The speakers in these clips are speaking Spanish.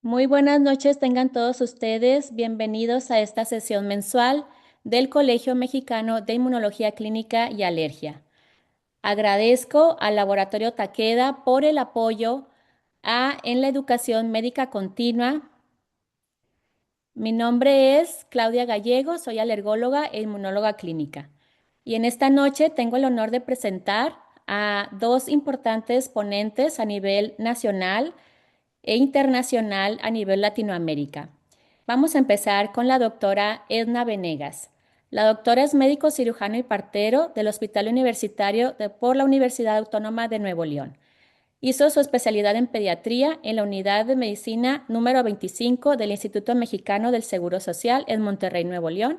Muy buenas noches, tengan todos ustedes bienvenidos a esta sesión mensual del Colegio Mexicano de Inmunología Clínica y Alergia. Agradezco al Laboratorio Takeda por el apoyo en la educación médica continua. Mi nombre es Claudia Gallego, soy alergóloga e inmunóloga clínica. Y en esta noche tengo el honor de presentar a dos importantes ponentes a nivel nacional e internacional a nivel Latinoamérica. Vamos a empezar con la doctora Edna Venegas. La doctora es médico cirujano y partero del Hospital Universitario por la Universidad Autónoma de Nuevo León. Hizo su especialidad en pediatría en la Unidad de Medicina número 25 del Instituto Mexicano del Seguro Social en Monterrey, Nuevo León.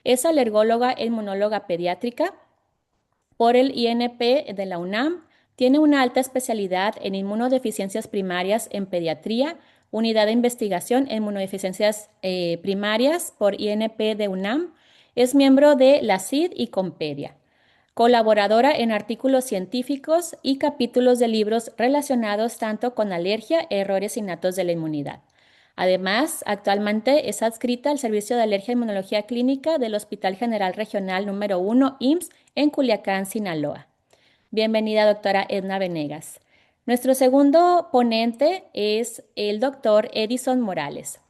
Es alergóloga e inmunóloga pediátrica por el INP de la UNAM. Tiene una alta especialidad en inmunodeficiencias primarias en pediatría, unidad de investigación en inmunodeficiencias primarias por INP de UNAM. Es miembro de la CID y Compedia. Colaboradora en artículos científicos y capítulos de libros relacionados tanto con alergia e errores innatos de la inmunidad. Además, actualmente es adscrita al Servicio de Alergia e Inmunología Clínica del Hospital General Regional número 1 IMSS en Culiacán, Sinaloa. Bienvenida, doctora Edna Venegas. Nuestro segundo ponente es el doctor Edison Morales.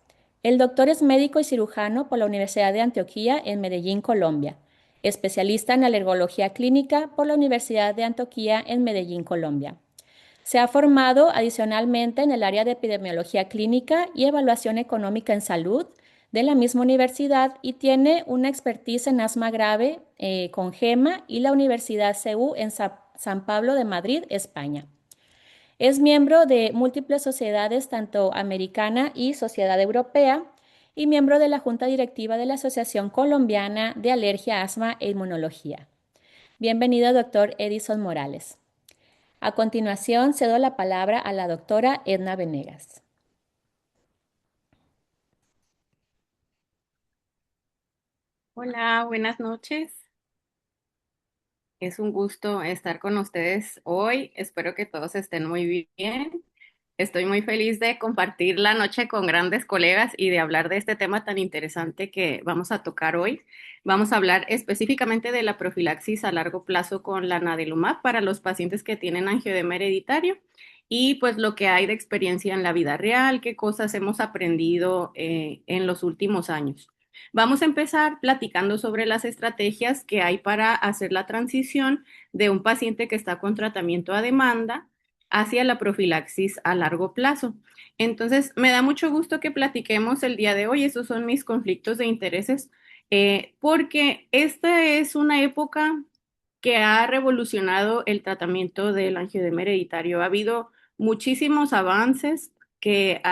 El doctor es médico y cirujano por la Universidad de Antioquia en Medellín, Colombia. Especialista en alergología clínica por la Universidad de Antioquia en Medellín, Colombia. Se ha formado adicionalmente en el área de epidemiología clínica y evaluación económica en salud de la misma universidad y tiene una expertise en asma grave con GEMA y la Universidad CEU en San Pablo de Madrid, España. Es miembro de múltiples sociedades, tanto americana y sociedad europea, y miembro de la Junta Directiva de la Asociación Colombiana de Alergia, Asma e Inmunología. Bienvenido, doctor Edison Morales. A continuación, cedo la palabra a la doctora Edna Venegas. Hola, buenas noches. Es un gusto estar con ustedes hoy. Espero que todos estén muy bien. Estoy muy feliz de compartir la noche con grandes colegas y de hablar de este tema tan interesante que vamos a tocar hoy. Vamos a hablar específicamente de la profilaxis a largo plazo con la nadelumab para los pacientes que tienen angioedema hereditario y pues lo que hay de experiencia en la vida real, qué cosas hemos aprendido en los últimos años. Vamos a empezar platicando sobre las estrategias que hay para hacer la transición de un paciente que está con tratamiento a demanda hacia la profilaxis a largo plazo. Entonces, me da mucho gusto que platiquemos el día de hoy. Esos son mis conflictos de intereses, porque esta es una época que ha revolucionado el tratamiento del angioedema hereditario. Ha habido muchísimos avances que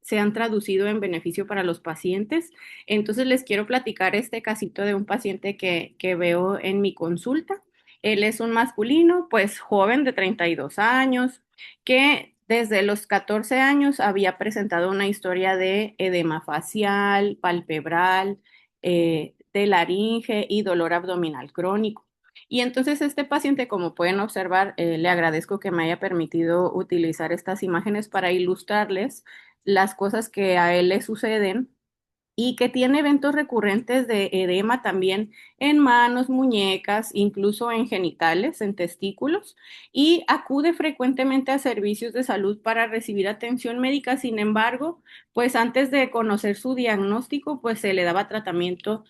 se han traducido en beneficio para los pacientes. Entonces, les quiero platicar este casito de un paciente que veo en mi consulta. Él es un masculino, pues joven de 32 años, que desde los 14 años había presentado una historia de edema facial, palpebral, de laringe y dolor abdominal crónico. Y entonces este paciente, como pueden observar, le agradezco que me haya permitido utilizar estas imágenes para ilustrarles las cosas que a él le suceden y que tiene eventos recurrentes de edema también en manos, muñecas, incluso en genitales, en testículos, y acude frecuentemente a servicios de salud para recibir atención médica. Sin embargo, pues antes de conocer su diagnóstico, pues se le daba tratamiento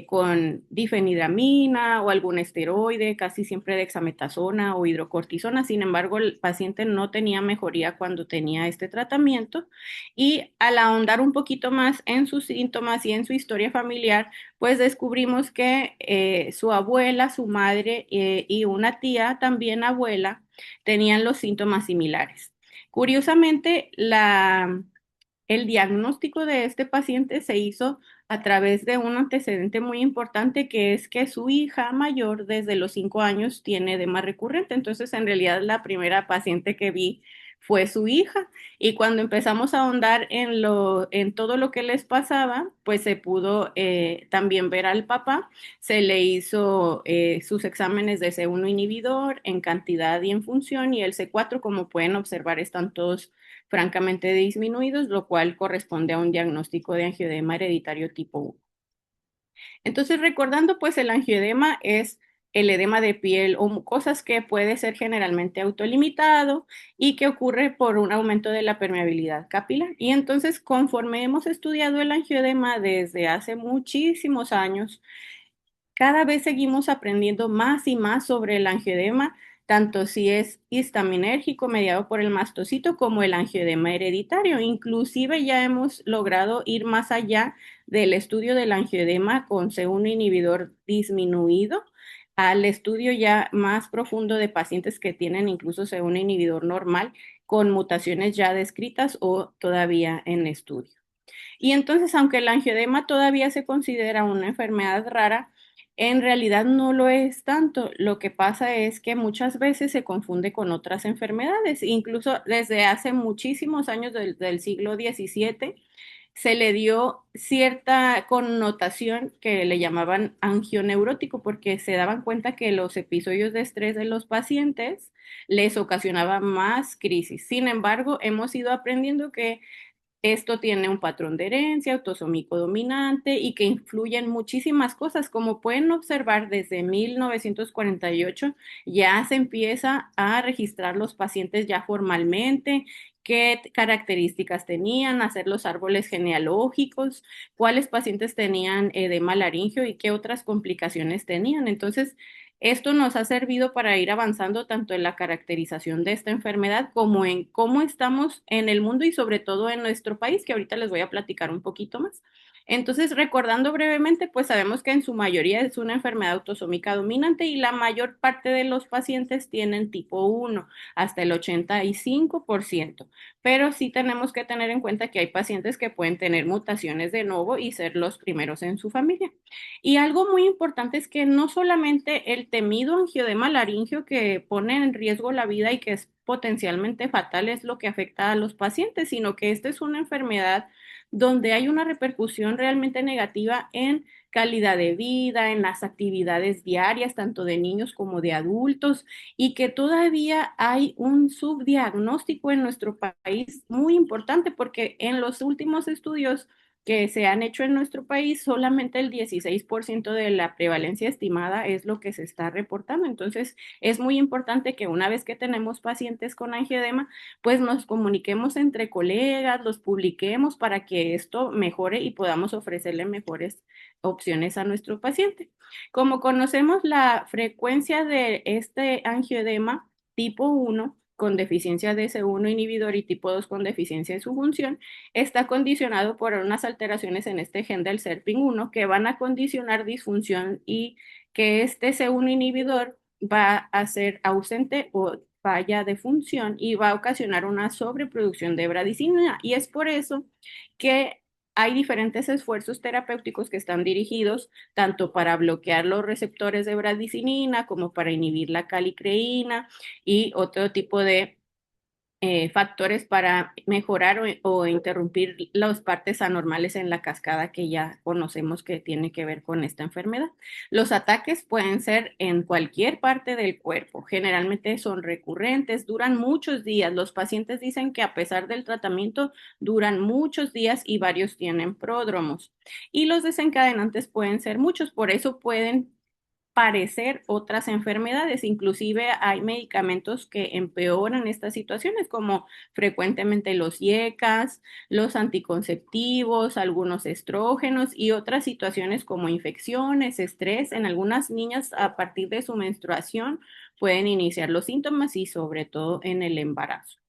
con difenidramina o algún esteroide, casi siempre dexametasona o hidrocortisona. Sin embargo, el paciente no tenía mejoría cuando tenía este tratamiento y al ahondar un poquito más en sus síntomas y en su historia familiar, pues descubrimos que su abuela, su madre y una tía, también abuela, tenían los síntomas similares. Curiosamente, el diagnóstico de este paciente se hizo a través de un antecedente muy importante que es que su hija mayor desde los 5 años tiene edema recurrente. Entonces, en realidad, la primera paciente que vi fue su hija. Y cuando empezamos a ahondar en todo lo que les pasaba, pues se pudo también ver al papá. Se le hizo sus exámenes de C1 inhibidor en cantidad y en función, y el C4, como pueden observar, están todos francamente disminuidos, lo cual corresponde a un diagnóstico de angioedema hereditario tipo 1. Entonces, recordando, pues el angioedema es el edema de piel o mucosas que puede ser generalmente autolimitado y que ocurre por un aumento de la permeabilidad capilar. Y entonces, conforme hemos estudiado el angioedema desde hace muchísimos años, cada vez seguimos aprendiendo más y más sobre el angioedema, tanto si es histaminérgico mediado por el mastocito como el angioedema hereditario. Inclusive ya hemos logrado ir más allá del estudio del angioedema con C1 inhibidor disminuido al estudio ya más profundo de pacientes que tienen incluso C1 inhibidor normal con mutaciones ya descritas o todavía en estudio. Y entonces, aunque el angioedema todavía se considera una enfermedad rara, en realidad no lo es tanto. Lo que pasa es que muchas veces se confunde con otras enfermedades. Incluso desde hace muchísimos años del siglo XVII se le dio cierta connotación que le llamaban angioneurótico porque se daban cuenta que los episodios de estrés de los pacientes les ocasionaban más crisis. Sin embargo, hemos ido aprendiendo que esto tiene un patrón de herencia autosómico dominante y que influye en muchísimas cosas. Como pueden observar, desde 1948 ya se empieza a registrar los pacientes ya formalmente, qué características tenían, hacer los árboles genealógicos, cuáles pacientes tenían edema laringio y qué otras complicaciones tenían. Entonces, esto nos ha servido para ir avanzando tanto en la caracterización de esta enfermedad como en cómo estamos en el mundo y sobre todo en nuestro país, que ahorita les voy a platicar un poquito más. Entonces, recordando brevemente, pues sabemos que en su mayoría es una enfermedad autosómica dominante y la mayor parte de los pacientes tienen tipo 1, hasta el 85%. Pero sí tenemos que tener en cuenta que hay pacientes que pueden tener mutaciones de nuevo y ser los primeros en su familia. Y algo muy importante es que no solamente el temido angiodema laringio que pone en riesgo la vida y que es potencialmente fatal es lo que afecta a los pacientes, sino que esta es una enfermedad donde hay una repercusión realmente negativa en calidad de vida, en las actividades diarias, tanto de niños como de adultos, y que todavía hay un subdiagnóstico en nuestro país muy importante porque en los últimos estudios que se han hecho en nuestro país, solamente el 16% de la prevalencia estimada es lo que se está reportando. Entonces, es muy importante que una vez que tenemos pacientes con angioedema, pues nos comuniquemos entre colegas, los publiquemos para que esto mejore y podamos ofrecerle mejores opciones a nuestro paciente. Como conocemos la frecuencia de este angioedema tipo 1 con deficiencia de C1 inhibidor y tipo 2 con deficiencia de su función, está condicionado por unas alteraciones en este gen del SERPIN1 que van a condicionar disfunción y que este C1 inhibidor va a ser ausente o falla de función y va a ocasionar una sobreproducción de bradicina. Y es por eso que hay diferentes esfuerzos terapéuticos que están dirigidos tanto para bloquear los receptores de bradicinina como para inhibir la calicreína y otro tipo de factores para mejorar o interrumpir las partes anormales en la cascada que ya conocemos que tiene que ver con esta enfermedad. Los ataques pueden ser en cualquier parte del cuerpo, generalmente son recurrentes, duran muchos días. Los pacientes dicen que a pesar del tratamiento duran muchos días y varios tienen pródromos. Y los desencadenantes pueden ser muchos, por eso pueden parecer otras enfermedades. Inclusive hay medicamentos que empeoran estas situaciones, como frecuentemente los IECAS, los anticonceptivos, algunos estrógenos y otras situaciones como infecciones, estrés. En algunas niñas a partir de su menstruación pueden iniciar los síntomas y sobre todo en el embarazo.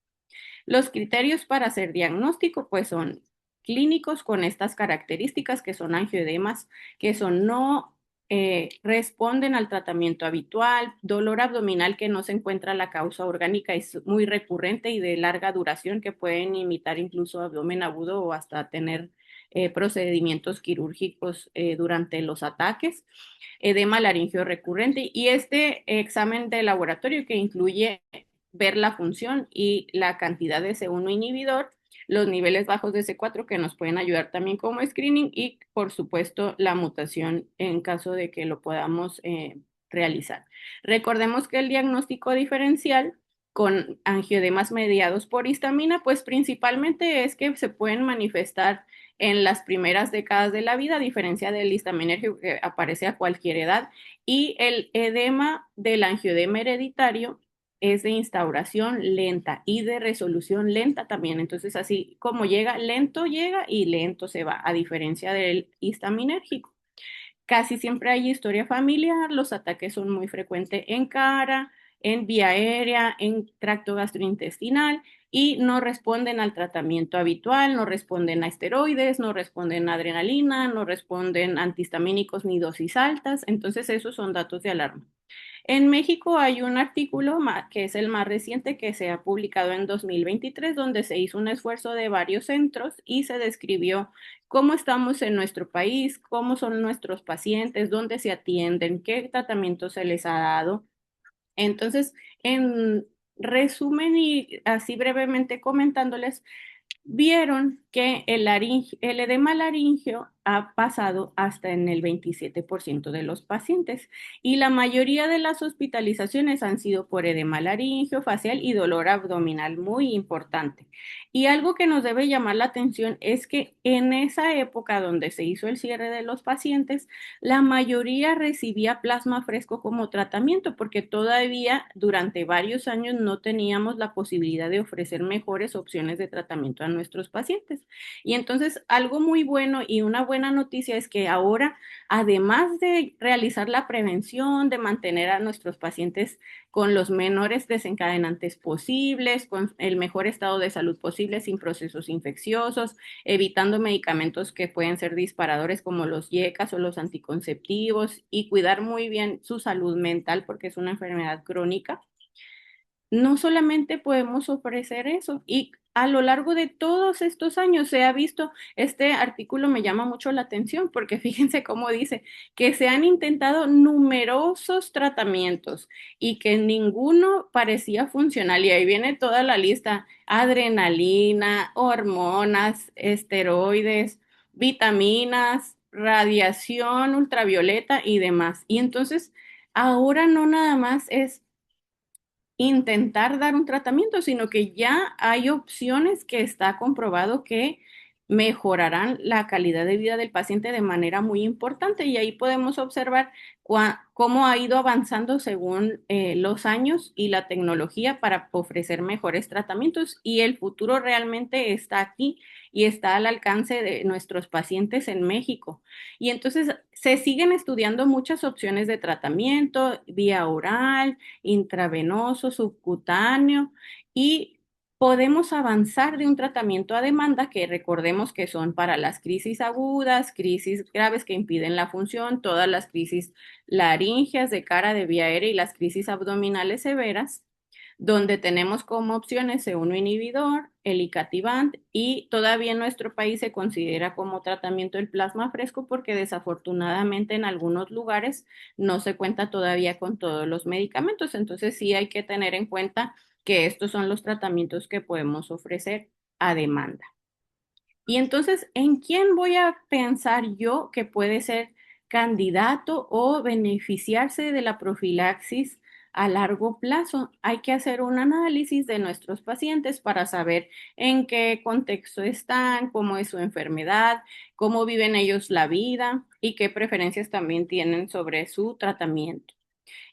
Los criterios para hacer diagnóstico pues son clínicos con estas características que son angioedemas, que son no responden al tratamiento habitual, dolor abdominal que no se encuentra la causa orgánica, es muy recurrente y de larga duración que pueden imitar incluso abdomen agudo o hasta tener procedimientos quirúrgicos durante los ataques, edema laringio recurrente y este examen de laboratorio que incluye ver la función y la cantidad de C1 inhibidor, los niveles bajos de C4 que nos pueden ayudar también como screening y, por supuesto, la mutación en caso de que lo podamos realizar. Recordemos que el diagnóstico diferencial con angioedemas mediados por histamina, pues principalmente es que se pueden manifestar en las primeras décadas de la vida, a diferencia del histaminérgico que aparece a cualquier edad, y el edema del angioedema hereditario es de instauración lenta y de resolución lenta también. Entonces, así como llega y lento se va, a diferencia del histaminérgico. Casi siempre hay historia familiar, los ataques son muy frecuentes en cara, en vía aérea, en tracto gastrointestinal y no responden al tratamiento habitual, no responden a esteroides, no responden a adrenalina, no responden a antihistamínicos ni dosis altas. Entonces, esos son datos de alarma. En México hay un artículo que es el más reciente que se ha publicado en 2023, donde se hizo un esfuerzo de varios centros y se describió cómo estamos en nuestro país, cómo son nuestros pacientes, dónde se atienden, qué tratamiento se les ha dado. Entonces, en resumen y así brevemente comentándoles, vieron que el edema laringio ha pasado hasta en el 27% de los pacientes y la mayoría de las hospitalizaciones han sido por edema laringio facial y dolor abdominal muy importante. Y algo que nos debe llamar la atención es que en esa época donde se hizo el cierre de los pacientes, la mayoría recibía plasma fresco como tratamiento porque todavía durante varios años no teníamos la posibilidad de ofrecer mejores opciones de tratamiento a nuestros pacientes. Y entonces algo muy bueno y una buena noticia es que ahora, además de realizar la prevención, de mantener a nuestros pacientes con los menores desencadenantes posibles, con el mejor estado de salud posible, sin procesos infecciosos, evitando medicamentos que pueden ser disparadores como los YECAS o los anticonceptivos y cuidar muy bien su salud mental porque es una enfermedad crónica, no solamente podemos ofrecer eso. Y a lo largo de todos estos años se ha visto, este artículo me llama mucho la atención porque fíjense cómo dice que se han intentado numerosos tratamientos y que ninguno parecía funcional. Y ahí viene toda la lista: adrenalina, hormonas, esteroides, vitaminas, radiación ultravioleta y demás. Y entonces, ahora no nada más es intentar dar un tratamiento, sino que ya hay opciones que está comprobado que mejorarán la calidad de vida del paciente de manera muy importante y ahí podemos observar cómo ha ido avanzando según los años y la tecnología para ofrecer mejores tratamientos y el futuro realmente está aquí y está al alcance de nuestros pacientes en México. Y entonces se siguen estudiando muchas opciones de tratamiento, vía oral, intravenoso, subcutáneo y podemos avanzar de un tratamiento a demanda que recordemos que son para las crisis agudas, crisis graves que impiden la función, todas las crisis laringeas de cara, de vía aérea y las crisis abdominales severas, donde tenemos como opciones C1 inhibidor, el Icativant y todavía en nuestro país se considera como tratamiento el plasma fresco porque desafortunadamente en algunos lugares no se cuenta todavía con todos los medicamentos. Entonces sí hay que tener en cuenta que estos son los tratamientos que podemos ofrecer a demanda. Y entonces, ¿en quién voy a pensar yo que puede ser candidato o beneficiarse de la profilaxis a largo plazo? Hay que hacer un análisis de nuestros pacientes para saber en qué contexto están, cómo es su enfermedad, cómo viven ellos la vida y qué preferencias también tienen sobre su tratamiento.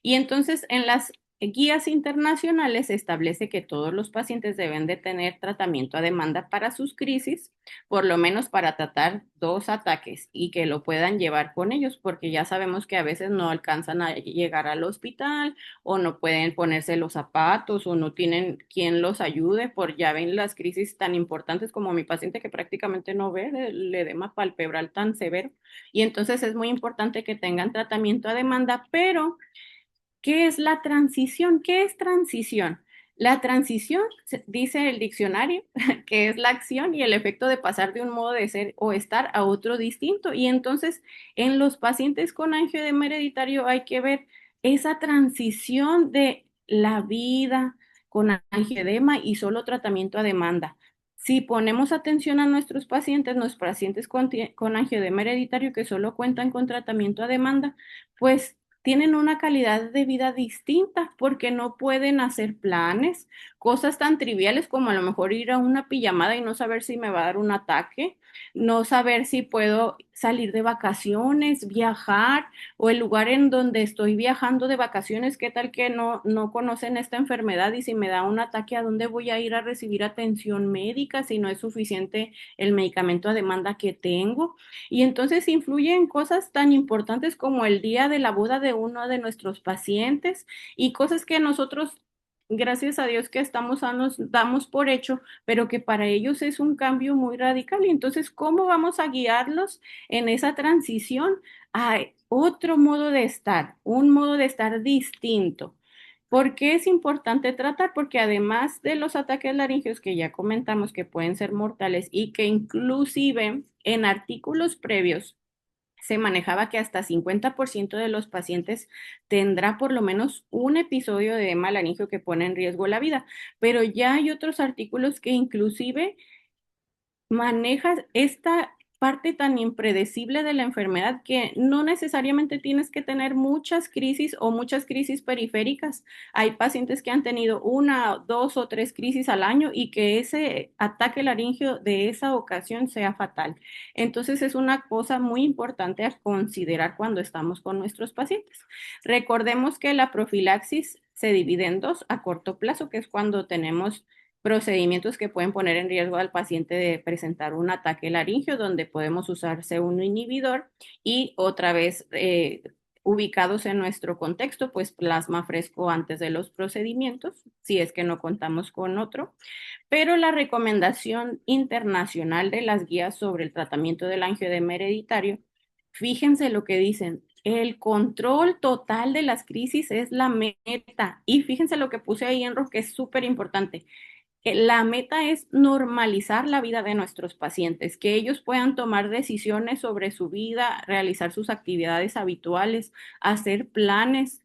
Y entonces en las guías internacionales se establece que todos los pacientes deben de tener tratamiento a demanda para sus crisis, por lo menos para tratar dos ataques y que lo puedan llevar con ellos, porque ya sabemos que a veces no alcanzan a llegar al hospital o no pueden ponerse los zapatos o no tienen quien los ayude, por ya ven las crisis tan importantes como mi paciente que prácticamente no ve el edema palpebral tan severo. Y entonces es muy importante que tengan tratamiento a demanda, pero ¿qué es la transición? ¿Qué es transición? La transición, dice el diccionario, que es la acción y el efecto de pasar de un modo de ser o estar a otro distinto. Y entonces, en los pacientes con angioedema hereditario hay que ver esa transición de la vida, con angioedema y solo tratamiento a demanda. Si ponemos atención a nuestros pacientes con angioedema hereditario que solo cuentan con tratamiento a demanda, pues tienen una calidad de vida distinta porque no pueden hacer planes, cosas tan triviales como a lo mejor ir a una pijamada y no saber si me va a dar un ataque, no saber si puedo salir de vacaciones, viajar o el lugar en donde estoy viajando de vacaciones, qué tal que no conocen esta enfermedad y si me da un ataque, ¿a dónde voy a ir a recibir atención médica si no es suficiente el medicamento a demanda que tengo? Y entonces influye en cosas tan importantes como el día de la boda de uno de nuestros pacientes y cosas que nosotros, gracias a Dios que estamos sanos, damos por hecho, pero que para ellos es un cambio muy radical. Y entonces, ¿cómo vamos a guiarlos en esa transición a otro modo de estar, un modo de estar distinto? ¿Por qué es importante tratar? Porque además de los ataques laringeos que ya comentamos que pueden ser mortales y que inclusive en artículos previos se manejaba que hasta 50% de los pacientes tendrá por lo menos un episodio de edema laringeo que pone en riesgo la vida, pero ya hay otros artículos que inclusive manejas esta parte tan impredecible de la enfermedad que no necesariamente tienes que tener muchas crisis o muchas crisis periféricas. Hay pacientes que han tenido una, dos o tres crisis al año y que ese ataque laringio de esa ocasión sea fatal. Entonces es una cosa muy importante a considerar cuando estamos con nuestros pacientes. Recordemos que la profilaxis se divide en dos: a corto plazo, que es cuando tenemos procedimientos que pueden poner en riesgo al paciente de presentar un ataque laringio, donde podemos usar C1 inhibidor y otra vez ubicados en nuestro contexto, pues plasma fresco antes de los procedimientos, si es que no contamos con otro. Pero la recomendación internacional de las guías sobre el tratamiento del angioedema hereditario, fíjense lo que dicen. El control total de las crisis es la meta. Y fíjense lo que puse ahí en rojo, que es súper importante. La meta es normalizar la vida de nuestros pacientes, que ellos puedan tomar decisiones sobre su vida, realizar sus actividades habituales, hacer planes.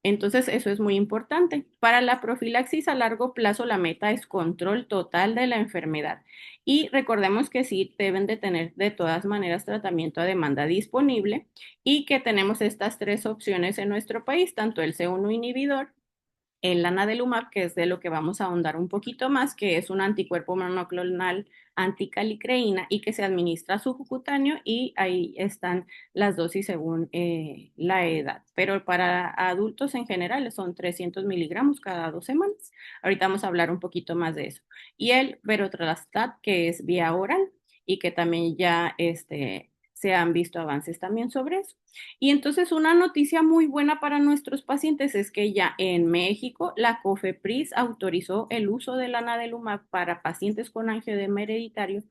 Entonces, eso es muy importante. Para la profilaxis a largo plazo, la meta es control total de la enfermedad. Y recordemos que sí deben de tener de todas maneras tratamiento a demanda disponible y que tenemos estas tres opciones en nuestro país, tanto el C1 inhibidor, el lanadelumab, que es de lo que vamos a ahondar un poquito más, que es un anticuerpo monoclonal anticalicreína y que se administra subcutáneo y ahí están las dosis según la edad. Pero para adultos en general son 300 miligramos cada 2 semanas. Ahorita vamos a hablar un poquito más de eso. Y el berotralstat, que es vía oral y que también ya se han visto avances también sobre eso. Y entonces una noticia muy buena para nuestros pacientes es que ya en México la COFEPRIS autorizó el uso del anadelumab para pacientes con angioedema hereditario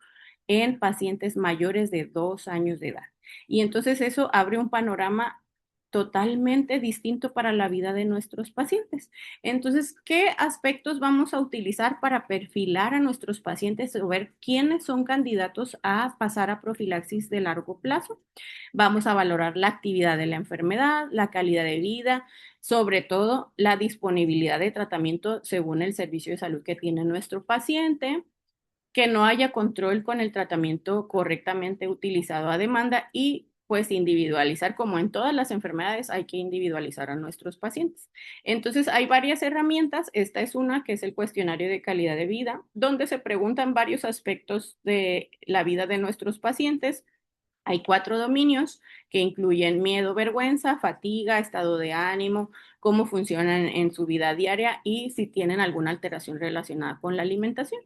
en pacientes mayores de 2 años de edad. Y entonces eso abre un panorama totalmente distinto para la vida de nuestros pacientes. Entonces, ¿qué aspectos vamos a utilizar para perfilar a nuestros pacientes o ver quiénes son candidatos a pasar a profilaxis de largo plazo? Vamos a valorar la actividad de la enfermedad, la calidad de vida, sobre todo la disponibilidad de tratamiento según el servicio de salud que tiene nuestro paciente, que no haya control con el tratamiento correctamente utilizado a demanda y pues individualizar, como en todas las enfermedades, hay que individualizar a nuestros pacientes. Entonces, hay varias herramientas. Esta es una que es el cuestionario de calidad de vida, donde se preguntan varios aspectos de la vida de nuestros pacientes. Hay 4 dominios que incluyen miedo, vergüenza, fatiga, estado de ánimo, cómo funcionan en su vida diaria y si tienen alguna alteración relacionada con la alimentación.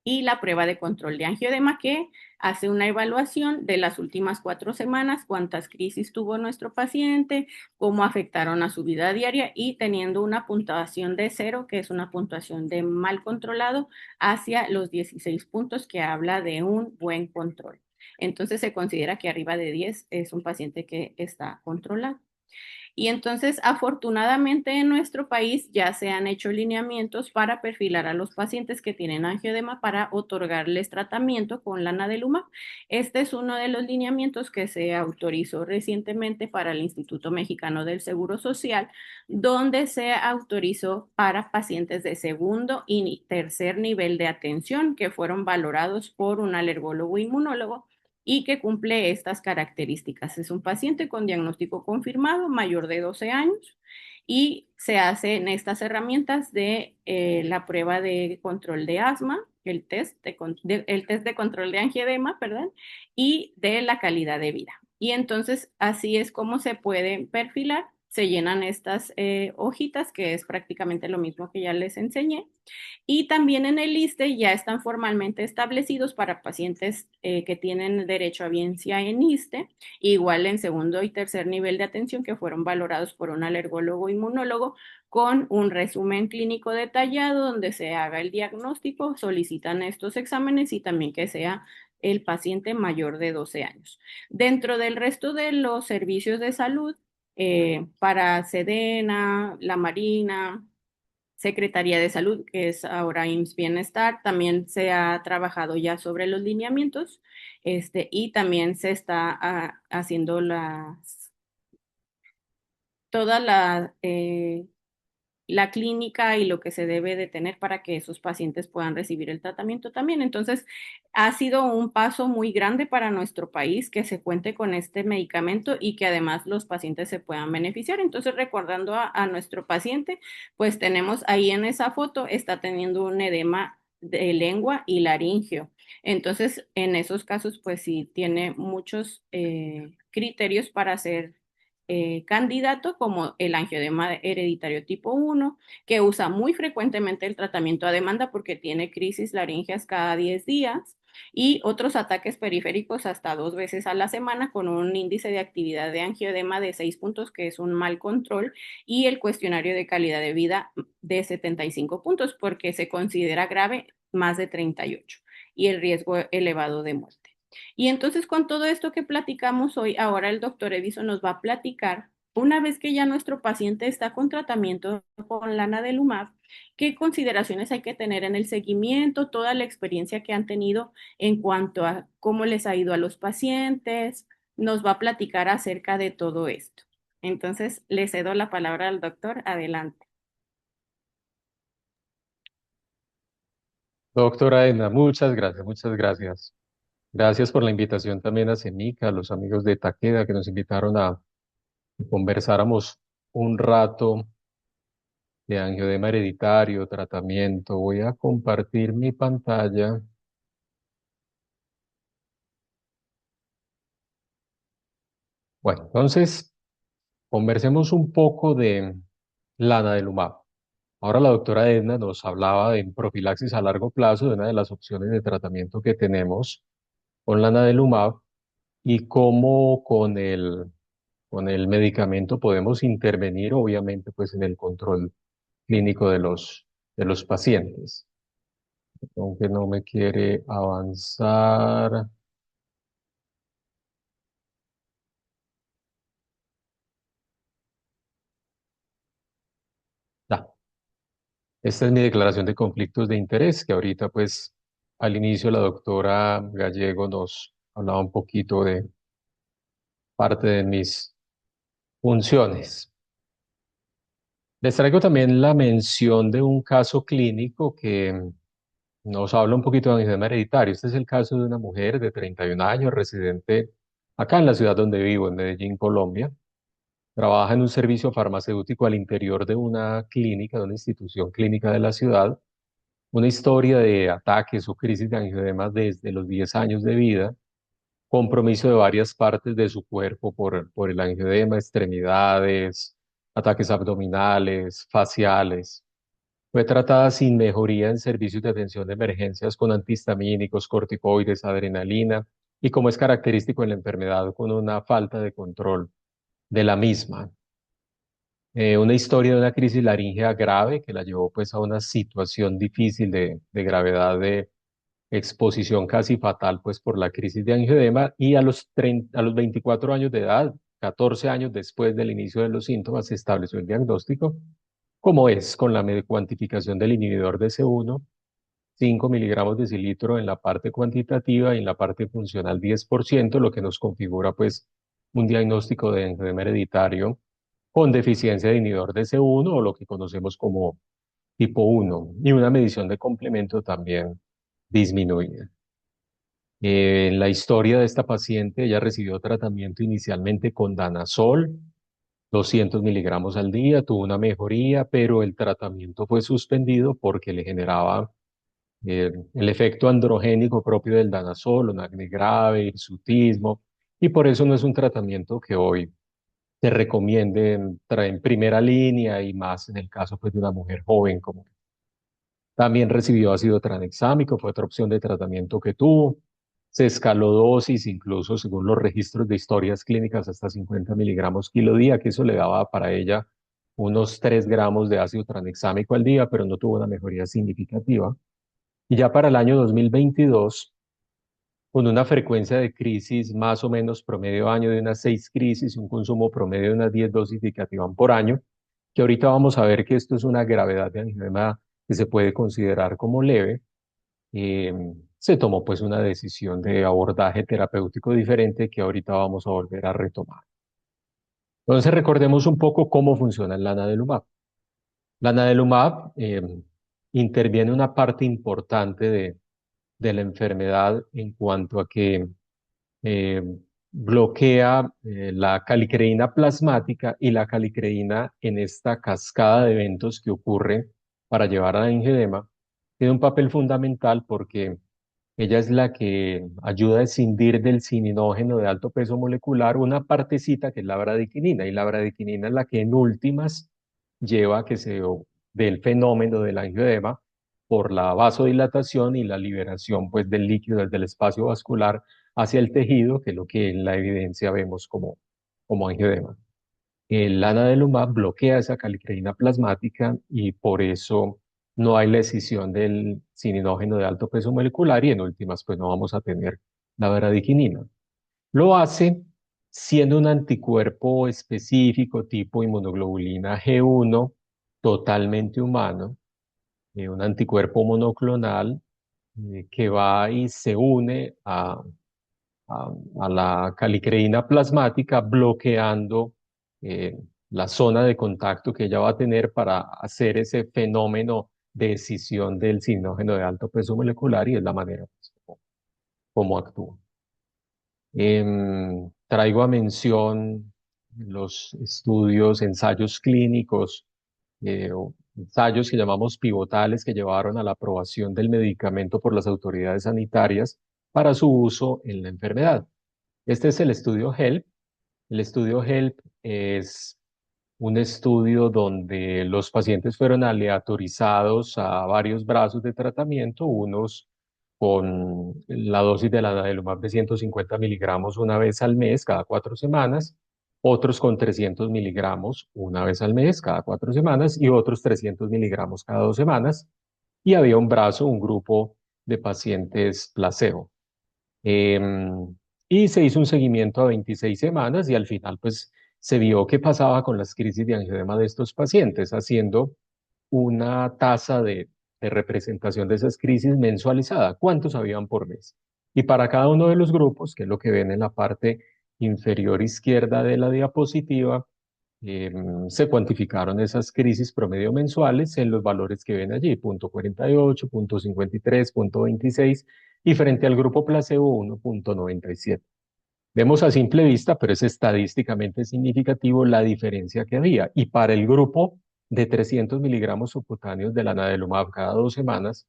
Y la prueba de control de angioedema, que hace una evaluación de las últimas 4 semanas, cuántas crisis tuvo nuestro paciente, cómo afectaron a su vida diaria y teniendo una puntuación de 0, que es una puntuación de mal controlado, hacia los 16 puntos, que habla de un buen control. Entonces se considera que arriba de 10 es un paciente que está controlado. Y entonces, afortunadamente en nuestro país ya se han hecho lineamientos para perfilar a los pacientes que tienen angioedema para otorgarles tratamiento con lanadelumab. Este es uno de los lineamientos que se autorizó recientemente para el Instituto Mexicano del Seguro Social, donde se autorizó para pacientes de segundo y tercer nivel de atención que fueron valorados por un alergólogo inmunólogo y que cumple estas características. Es un paciente con diagnóstico confirmado, mayor de 12 años, y se hacen estas herramientas de la prueba de control de asma, el test de control de angioedema, perdón, y de la calidad de vida. Y entonces así es como se pueden perfilar. Se llenan estas hojitas, que es prácticamente lo mismo que ya les enseñé, y también en el ISSSTE ya están formalmente establecidos para pacientes que tienen derecho a bienestar en ISSSTE, igual en segundo y tercer nivel de atención que fueron valorados por un alergólogo inmunólogo con un resumen clínico detallado donde se haga el diagnóstico, solicitan estos exámenes y también que sea el paciente mayor de 12 años. Dentro del resto de los servicios de salud, para Sedena, la Marina, Secretaría de Salud, que es ahora IMSS Bienestar, también se ha trabajado ya sobre los lineamientos, y también se está haciendo toda la clínica y lo que se debe de tener para que esos pacientes puedan recibir el tratamiento también. Entonces, ha sido un paso muy grande para nuestro país que se cuente con este medicamento y que además los pacientes se puedan beneficiar. Entonces, recordando a nuestro paciente, pues tenemos ahí en esa foto, está teniendo un edema de lengua y laringio. Entonces, en esos casos, pues sí, tiene muchos criterios para ser candidato, como el angioedema hereditario tipo 1, que usa muy frecuentemente el tratamiento a demanda porque tiene crisis laríngeas cada 10 días y otros ataques periféricos hasta 2 veces a la semana con un índice de actividad de angioedema de 6 puntos, que es un mal control, y el cuestionario de calidad de vida de 75 puntos porque se considera grave más de 38 y el riesgo elevado de muerte. Y entonces con todo esto que platicamos hoy, ahora el doctor Edison nos va a platicar, una vez que ya nuestro paciente está con tratamiento con lanadelumab, qué consideraciones hay que tener en el seguimiento, toda la experiencia que han tenido en cuanto a cómo les ha ido a los pacientes, nos va a platicar acerca de todo esto. Entonces, le cedo la palabra al doctor. Adelante. Doctora Edna, muchas gracias, muchas gracias. Gracias por la invitación también a CEMICA, a los amigos de Takeda que nos invitaron a que conversáramos un rato de angioedema hereditario, tratamiento. Voy a compartir mi pantalla. Bueno, entonces conversemos un poco de lanadelumab. Ahora la doctora Edna nos hablaba de profilaxis a largo plazo, de una de las opciones de tratamiento que tenemos con lanadelumab y cómo con el medicamento podemos intervenir, obviamente, pues en el control clínico de los pacientes. Aunque no me quiere avanzar. Ya. Esta es mi declaración de conflictos de interés, que ahorita, pues, al inicio la doctora Gallego nos hablaba un poquito de parte de mis funciones. Les traigo también la mención de un caso clínico que nos habla un poquito de angioedema hereditario. Este es el caso de una mujer de 31 años, residente acá en la ciudad donde vivo, en Medellín, Colombia. Trabaja en un servicio farmacéutico al interior de una clínica, de una institución clínica de la ciudad. Una historia de ataques o crisis de angioedema desde los 10 años de vida. Compromiso de varias partes de su cuerpo por el angioedema, extremidades, ataques abdominales, faciales. Fue tratada sin mejoría en servicios de atención de emergencias con antihistamínicos, corticoides, adrenalina y, como es característico en la enfermedad, con una falta de control de la misma. Una historia de una crisis laríngea grave que la llevó pues a una situación difícil de gravedad, de exposición casi fatal pues por la crisis de angioedema, y a los 24 años de edad 14 años después del inicio de los síntomas, se estableció el diagnóstico, como es con la cuantificación del inhibidor de C1, 5 miligramos de cilitro en la parte cuantitativa y en la parte funcional 10%, lo que nos configura pues un diagnóstico de angioedema hereditario con deficiencia de inhibidor de C1 o lo que conocemos como tipo 1 y una medición de complemento también disminuida. En la historia de esta paciente, ella recibió tratamiento inicialmente con danazol, 200 miligramos al día, tuvo una mejoría, pero el tratamiento fue suspendido porque le generaba el efecto androgénico propio del danazol, un acné grave, hirsutismo, y por eso no es un tratamiento que hoy se recomiende en primera línea y más en el caso pues, de una mujer joven como también recibió ácido tranexámico, fue otra opción de tratamiento que tuvo. Se escaló dosis, incluso según los registros de historias clínicas, hasta 50 miligramos kilo día, que eso le daba para ella unos 3 gramos de ácido tranexámico al día, pero no tuvo una mejoría significativa. Y ya para el año 2022, con una frecuencia de crisis más o menos promedio año de unas 6 crisis y un consumo promedio de unas 10 dosis de Icatibant por año, que ahorita vamos a ver que esto es una gravedad de angioedema que se puede considerar como leve, eh, se tomó pues una decisión de abordaje terapéutico diferente que ahorita vamos a volver a retomar. Entonces recordemos un poco cómo funciona el lanadelumab. Lanadelumab interviene una parte importante de la enfermedad en cuanto a que eh, bloquea la calicreína plasmática y la calicreína en esta cascada de eventos que ocurre para llevar a la angioedema, tiene un papel fundamental porque ella es la que ayuda a escindir del cininógeno de alto peso molecular una partecita que es la bradiquinina, y la bradiquinina es la que en últimas lleva a que se dé el fenómeno del angioedema por la vasodilatación y la liberación pues, del líquido desde el espacio vascular hacia el tejido, que es lo que en la evidencia vemos como angioedema. El lanadelumab bloquea esa calicreína plasmática y por eso no hay la escisión del cininógeno de alto peso molecular y en últimas pues no vamos a tener la bradiquinina. Lo hace siendo un anticuerpo específico tipo inmunoglobulina G1 totalmente humano, un anticuerpo monoclonal que va y se une a la calicreína plasmática, bloqueando eh, la zona de contacto que ella va a tener para hacer ese fenómeno de escisión del sinógeno de alto peso molecular y es la manera pues, como actúa. Traigo a mención los estudios, ensayos clínicos, o ensayos que llamamos pivotales que llevaron a la aprobación del medicamento por las autoridades sanitarias para su uso en la enfermedad. Este es el estudio HELP. El estudio HELP es un estudio donde los pacientes fueron aleatorizados a varios brazos de tratamiento, unos con la dosis de lanadelumab de 150 miligramos una vez al mes, cada 4 semanas, otros con 300 miligramos una vez al mes, cada 4 semanas, y otros 300 miligramos cada 2 semanas. Y había un brazo, un grupo de pacientes placebo. Y se hizo un seguimiento a 26 semanas y al final pues se vio qué pasaba con las crisis de angioedema de estos pacientes, haciendo una tasa de representación de esas crisis mensualizada, cuántos habían por mes. Y para cada uno de los grupos, que es lo que ven en la parte inferior izquierda de la diapositiva, se cuantificaron esas crisis promedio mensuales en los valores que ven allí, 0.48, 0.53, 0.26 y frente al grupo placebo 1.97. Vemos a simple vista, pero es estadísticamente significativo la diferencia que había. Y para el grupo de 300 miligramos subcutáneos de lanadelumab cada 2 semanas,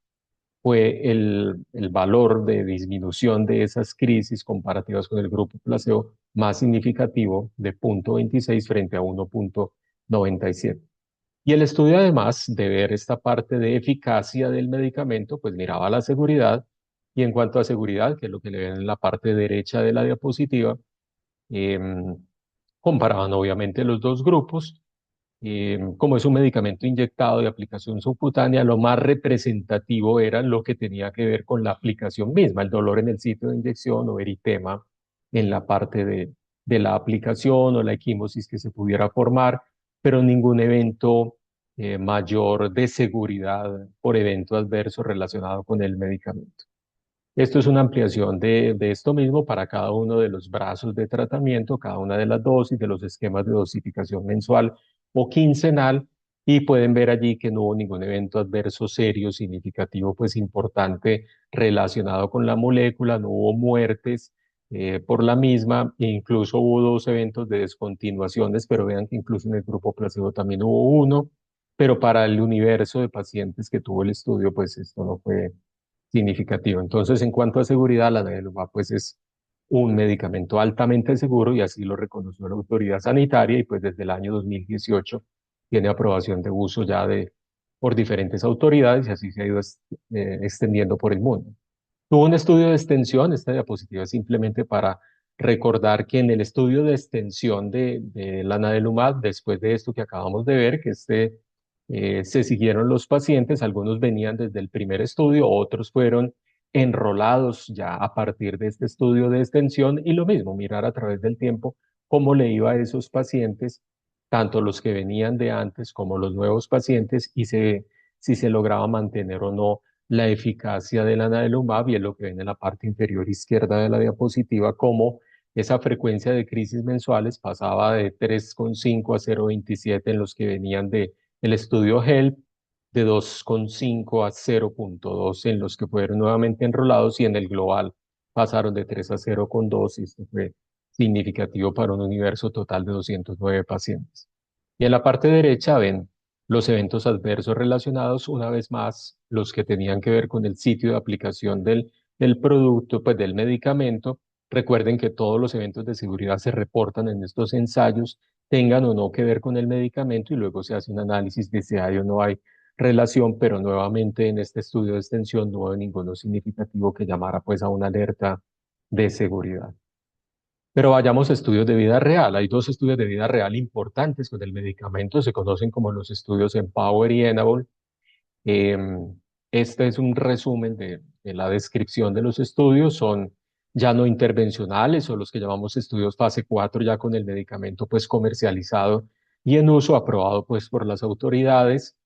fue el valor de disminución de esas crisis comparativas con el grupo placebo más significativo de 0.26 frente a 1.97. Y el estudio, además de ver esta parte de eficacia del medicamento, pues miraba la seguridad. Y en cuanto a seguridad, que es lo que le ven en la parte derecha de la diapositiva, em, comparaban obviamente los dos grupos. Como es un medicamento inyectado de aplicación subcutánea, lo más representativo era lo que tenía que ver con la aplicación misma, el dolor en el sitio de inyección o eritema en la parte de de la aplicación o la equimosis que se pudiera formar, pero ningún evento mayor de seguridad por evento adverso relacionado con el medicamento. Esto es una ampliación de esto mismo para cada uno de los brazos de tratamiento, cada una de las dosis, de los esquemas de dosificación mensual o quincenal, y pueden ver allí que no hubo ningún evento adverso serio, significativo, pues importante relacionado con la molécula, no hubo muertes por la misma, e incluso hubo dos eventos de descontinuaciones, pero vean que incluso en el grupo placebo también hubo uno, pero para el universo de pacientes que tuvo el estudio, pues esto no fue significativo. Entonces, en cuanto a seguridad, la navenumab pues es un medicamento altamente seguro y así lo reconoció la autoridad sanitaria y pues desde el año 2018 tiene aprobación de uso ya por diferentes autoridades y así se ha ido extendiendo por el mundo. Tuvo un estudio de extensión, esta diapositiva es simplemente para recordar que en el estudio de extensión de la navenumab, después de esto que acabamos de ver, que se siguieron los pacientes, algunos venían desde el primer estudio, otros fueron enrolados ya a partir de este estudio de extensión y lo mismo, mirar a través del tiempo cómo le iba a esos pacientes, tanto los que venían de antes como los nuevos pacientes y si se lograba mantener o no la eficacia de la navenumab y es lo que ven en la parte inferior izquierda de la diapositiva, como esa frecuencia de crisis mensuales pasaba de 3,5 a 0,27 en los que venían de el estudio HELP, de 2,5 a 0,2 en los que fueron nuevamente enrolados y en el global pasaron de 3 a 0,2 y esto fue significativo para un universo total de 209 pacientes. Y en la parte derecha ven los eventos adversos relacionados, una vez más, los que tenían que ver con el sitio de aplicación del producto, pues del medicamento. Recuerden que todos los eventos de seguridad se reportan en estos ensayos, tengan o no que ver con el medicamento y luego se hace un análisis de si hay o no hay relación, pero nuevamente en este estudio de extensión no hubo ninguno significativo que llamara pues a una alerta de seguridad. Pero vayamos a estudios de vida real. Hay dos estudios de vida real importantes con el medicamento, se conocen como los estudios Empower y Enable. Este es un resumen de la descripción de los estudios, son ya no intervencionales o los que llamamos estudios fase 4 ya con el medicamento pues comercializado y en uso aprobado pues por las autoridades.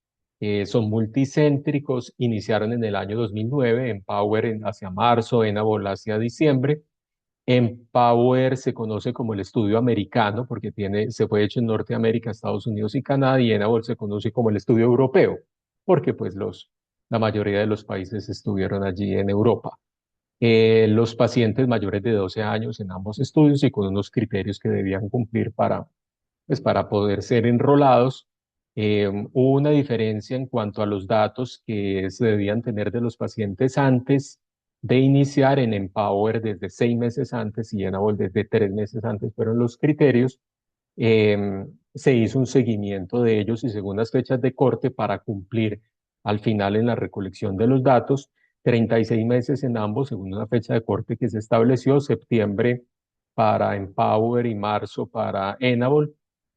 Son multicéntricos, iniciaron en el año 2009, Empower hacia marzo, Enable hacia diciembre. Empower se conoce como el estudio americano porque se fue hecho en Norteamérica, Estados Unidos y Canadá, y Enable se conoce como el estudio europeo porque pues la mayoría de los países estuvieron allí en Europa. Los pacientes mayores de 12 años en ambos estudios y con unos criterios que debían cumplir pues para poder ser enrolados. Hubo una diferencia en cuanto a los datos que se debían tener de los pacientes antes de iniciar en Empower desde 6 meses antes y en Enable desde 3 meses antes fueron los criterios. Se hizo un seguimiento de ellos y según las fechas de corte para cumplir al final en la recolección de los datos, 36 meses en ambos, según una fecha de corte que se estableció, septiembre para Empower y marzo para Enable.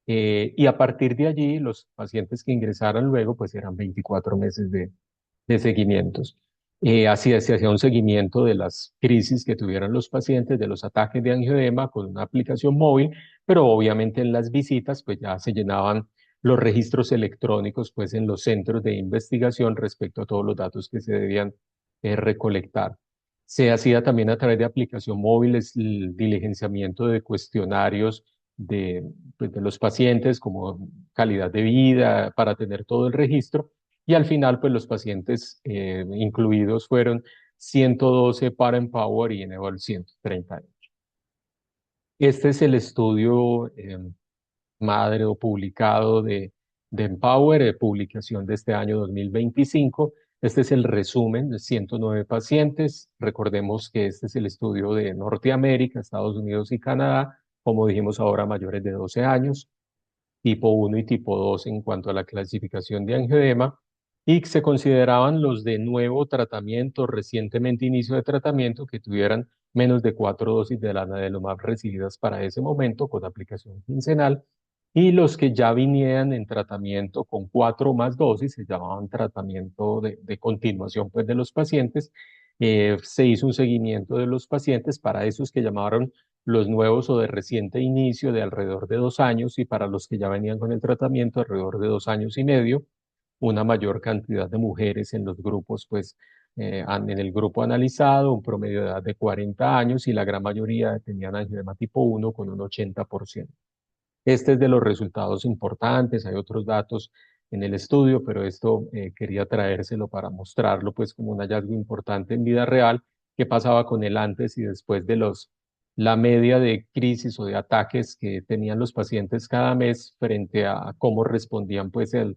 Y a partir de allí, los pacientes que ingresaran luego, pues eran 24 meses de seguimientos. Así se hacía un seguimiento de las crisis que tuvieran los pacientes, de los ataques de angioedema con una aplicación móvil, pero obviamente en las visitas pues ya se llenaban los registros electrónicos pues en los centros de investigación respecto a todos los datos que se debían recolectar. Se hacía también a través de aplicación móviles el diligenciamiento de cuestionarios pues, de los pacientes como calidad de vida para tener todo el registro y al final pues los pacientes incluidos fueron 112 para Empower y Enable 138. Este es el estudio madre o publicado de Empower, publicación de este año 2025. Este es el resumen de 109 pacientes. Recordemos que este es el estudio de Norteamérica, Estados Unidos y Canadá, como dijimos ahora, mayores de 12 años, tipo 1 y tipo 2 en cuanto a la clasificación de angioedema, y se consideraban los de nuevo tratamiento, recientemente inicio de tratamiento, que tuvieran menos de 4 dosis de la navenumab recibidas para ese momento con aplicación quincenal, y los que ya vinieran en tratamiento con 4 o más dosis, se llamaban tratamiento de continuación pues, de los pacientes. Se hizo un seguimiento de los pacientes para esos que llamaron los nuevos o de reciente inicio de alrededor de 2 años y para los que ya venían con el tratamiento alrededor de 2 años y medio, una mayor cantidad de mujeres en los grupos, pues en el grupo analizado, un promedio de edad de 40 años y la gran mayoría tenían angioedema tipo 1 con un 80%. Este es de los resultados importantes, hay otros datos en el estudio, pero esto quería traérselo para mostrarlo pues como un hallazgo importante en vida real, qué pasaba con el antes y después de la media de crisis o de ataques que tenían los pacientes cada mes frente a cómo respondían pues al,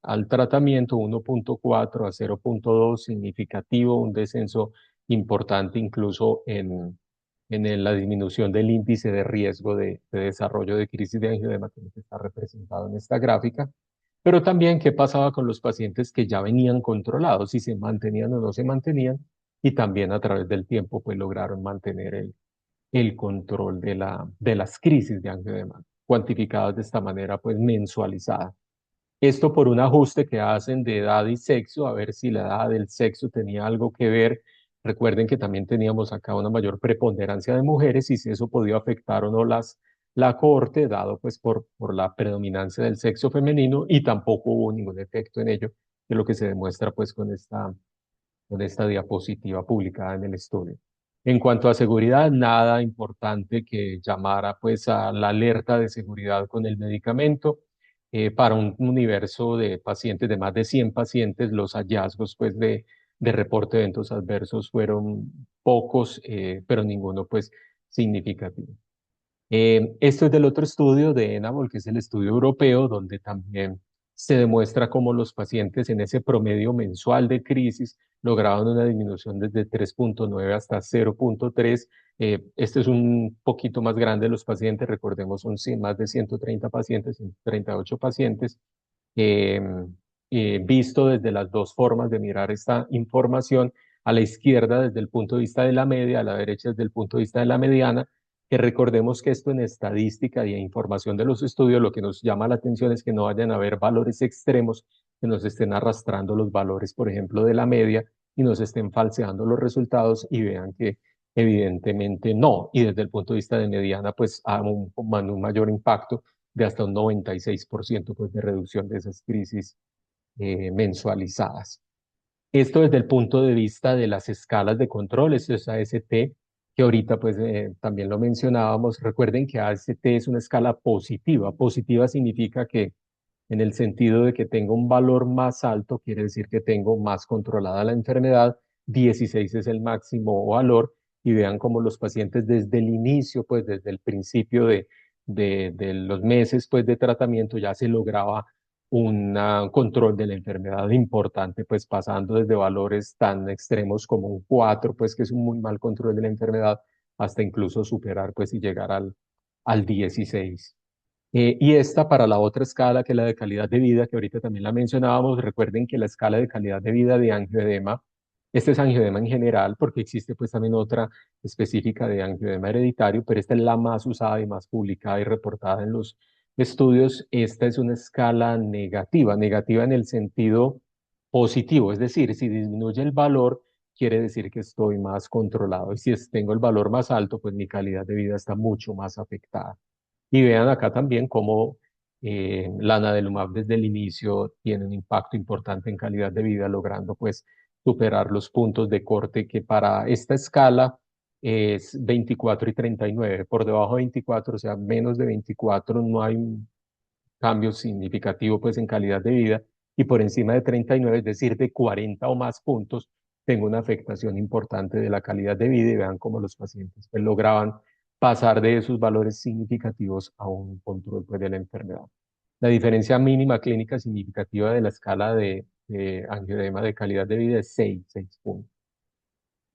al tratamiento 1,4 a 0,2 significativo, un descenso importante incluso en la disminución del índice de riesgo de desarrollo de crisis de angioedema que está representado en esta gráfica, pero también qué pasaba con los pacientes que ya venían controlados, si se mantenían o no se mantenían, y también a través del tiempo pues lograron mantener el control de las crisis de angioedema, cuantificadas de esta manera pues mensualizada. Esto por un ajuste que hacen de edad y sexo, a ver si la edad del sexo tenía algo que ver. Recuerden que también teníamos acá una mayor preponderancia de mujeres y si eso podía afectar o no la cohorte, dado pues por la predominancia del sexo femenino y tampoco hubo ningún efecto en ello, que es lo que se demuestra pues con esta diapositiva publicada en el estudio. En cuanto a seguridad, nada importante que llamara pues a la alerta de seguridad con el medicamento. Para un universo de pacientes, de más de 100 pacientes, los hallazgos pues de reporte de eventos adversos fueron pocos, pero ninguno pues significativo. Esto es del otro estudio de Enable, que es el estudio europeo, donde también se demuestra cómo los pacientes en ese promedio mensual de crisis lograban una disminución desde 3,9 hasta 0,3. Este es un poquito más grande los pacientes, recordemos, son más de 130 pacientes, 138 pacientes, eh, visto desde las dos formas de mirar esta información, a la izquierda desde el punto de vista de la media, a la derecha desde el punto de vista de la mediana, que recordemos que esto en estadística y en información de los estudios, lo que nos llama la atención es que no vayan a haber valores extremos que nos estén arrastrando los valores, por ejemplo, de la media y nos estén falseando los resultados y vean que evidentemente no. Y desde el punto de vista de mediana, pues a un mayor impacto de hasta un 96% pues, de reducción de esas crisis mensualizadas. Esto desde el punto de vista de las escalas de control, esto es AST, que ahorita pues también lo mencionábamos. Recuerden que AST es una escala positiva. Positiva significa que en el sentido de que tengo un valor más alto, quiere decir que tengo más controlada la enfermedad, 16 es el máximo valor, y vean cómo los pacientes desde el inicio, pues desde el principio de los meses pues de tratamiento ya se lograba un control de la enfermedad importante, pues pasando desde valores tan extremos como un 4, pues que es un muy mal control de la enfermedad, hasta incluso superar pues y llegar al 16. Y esta para la otra escala, que es la de calidad de vida, que ahorita también la mencionábamos, recuerden que la escala de calidad de vida de angioedema, este es angioedema en general, porque existe pues también otra específica de angioedema hereditario, pero esta es la más usada y más publicada y reportada en los estudios. Esta es una escala negativa, negativa en el sentido positivo, es decir, si disminuye el valor, quiere decir que estoy más controlado, y si tengo el valor más alto, pues mi calidad de vida está mucho más afectada. Y vean acá también cómo la nadelumab desde el inicio tiene un impacto importante en calidad de vida, logrando pues superar los puntos de corte que para esta escala es 24 y 39. Por debajo de 24, o sea, menos de 24, no hay un cambio significativo pues en calidad de vida. Y por encima de 39, es decir, de 40 o más puntos, tengo una afectación importante de la calidad de vida y vean cómo los pacientes pues, lograban pasar de esos valores significativos a un control pues, de la enfermedad. La diferencia mínima clínica significativa de la escala de angioedema de calidad de vida es 6 puntos.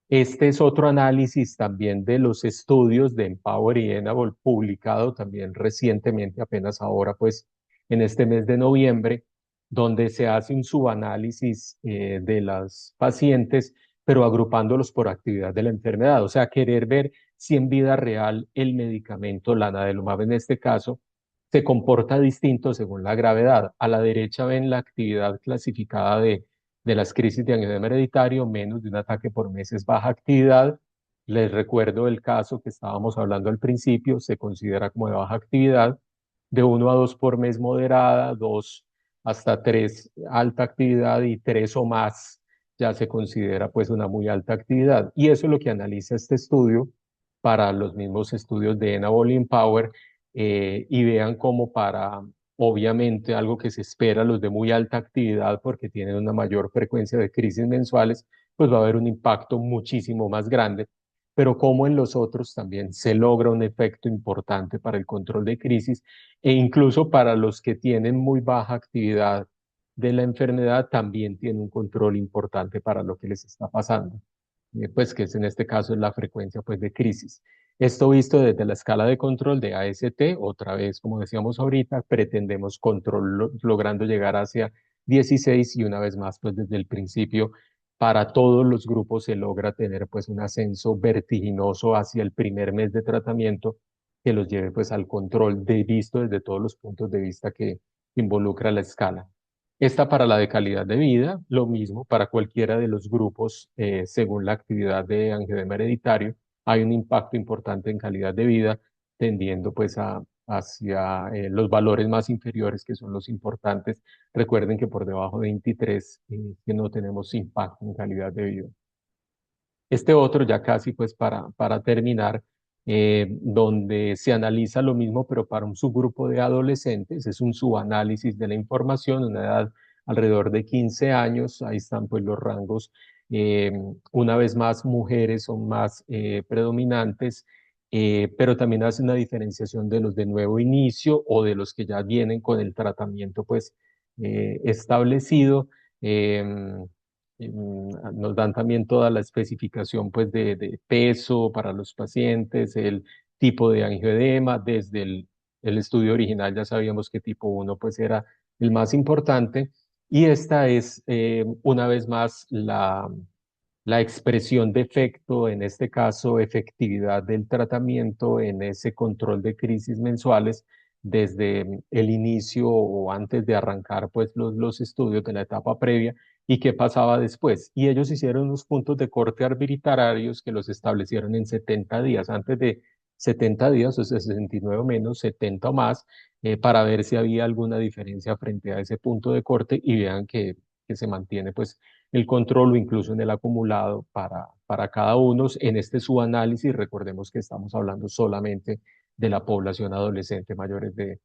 Este es otro análisis también de los estudios de Empower y Enable publicado también recientemente, apenas ahora pues en este mes de noviembre, donde se hace un subanálisis de las pacientes, pero agrupándolos por actividad de la enfermedad, o sea, querer ver si en vida real el medicamento, la nadelumab en este caso, se comporta distinto según la gravedad. A la derecha ven la actividad clasificada de las crisis de angioedema hereditario, menos de un ataque por mes es baja actividad, Les recuerdo el caso que estábamos hablando al principio, se considera como de baja actividad, de 1 a 2 por mes moderada, 2 hasta 3 alta actividad y 3 o más ya se considera pues una muy alta actividad. Y eso es lo que analiza este estudio para los mismos estudios de Enable y Empower, y vean cómo para, obviamente, algo que se espera, los de muy alta actividad, porque tienen una mayor frecuencia de crisis mensuales, pues va a haber un impacto muchísimo más grande, pero como en los otros también se logra un efecto importante para el control de crisis e incluso para los que tienen muy baja actividad de la enfermedad también tiene un control importante para lo que les está pasando, pues que es en este caso es la frecuencia pues de crisis. Esto visto desde la escala de control de AST, otra vez como decíamos ahorita, pretendemos control logrando llegar hacia 16 y una vez más pues desde el principio para todos los grupos se logra tener pues un ascenso vertiginoso hacia el primer mes de tratamiento que los lleve pues al control de visto desde todos los puntos de vista que involucra la escala. Esta para la de calidad de vida, lo mismo para cualquiera de los grupos, según la actividad de angioedema hereditario, hay un impacto importante en calidad de vida, tendiendo pues hacia los valores más inferiores, que son los importantes. Recuerden que por debajo de 23, que no tenemos impacto en calidad de vida. Este otro, ya casi pues para terminar, donde se analiza lo mismo, pero para un subgrupo de adolescentes, es un subanálisis de la información, una edad alrededor de 15 años, ahí están pues los rangos, eh, una vez más mujeres son más predominantes, pero también hace una diferenciación de los de nuevo inicio o de los que ya vienen con el tratamiento pues establecido. em, Nos dan también toda la especificación pues de peso para los pacientes, el tipo de angioedema, desde el estudio original ya sabíamos que tipo 1 pues era el más importante y esta es una vez más la expresión de efecto, en este caso efectividad del tratamiento en ese control de crisis mensuales desde el inicio o antes de arrancar pues los estudios de la etapa previa y qué pasaba después. Y ellos hicieron unos puntos de corte arbitrarios que los establecieron en 70 días, antes de 70 días, o sea, 69 o menos, 70 o más, para ver si había alguna diferencia frente a ese punto de corte y vean que se mantiene pues el control o incluso en el acumulado para cada uno. En este subanálisis, recordemos que estamos hablando solamente de la población adolescente mayores de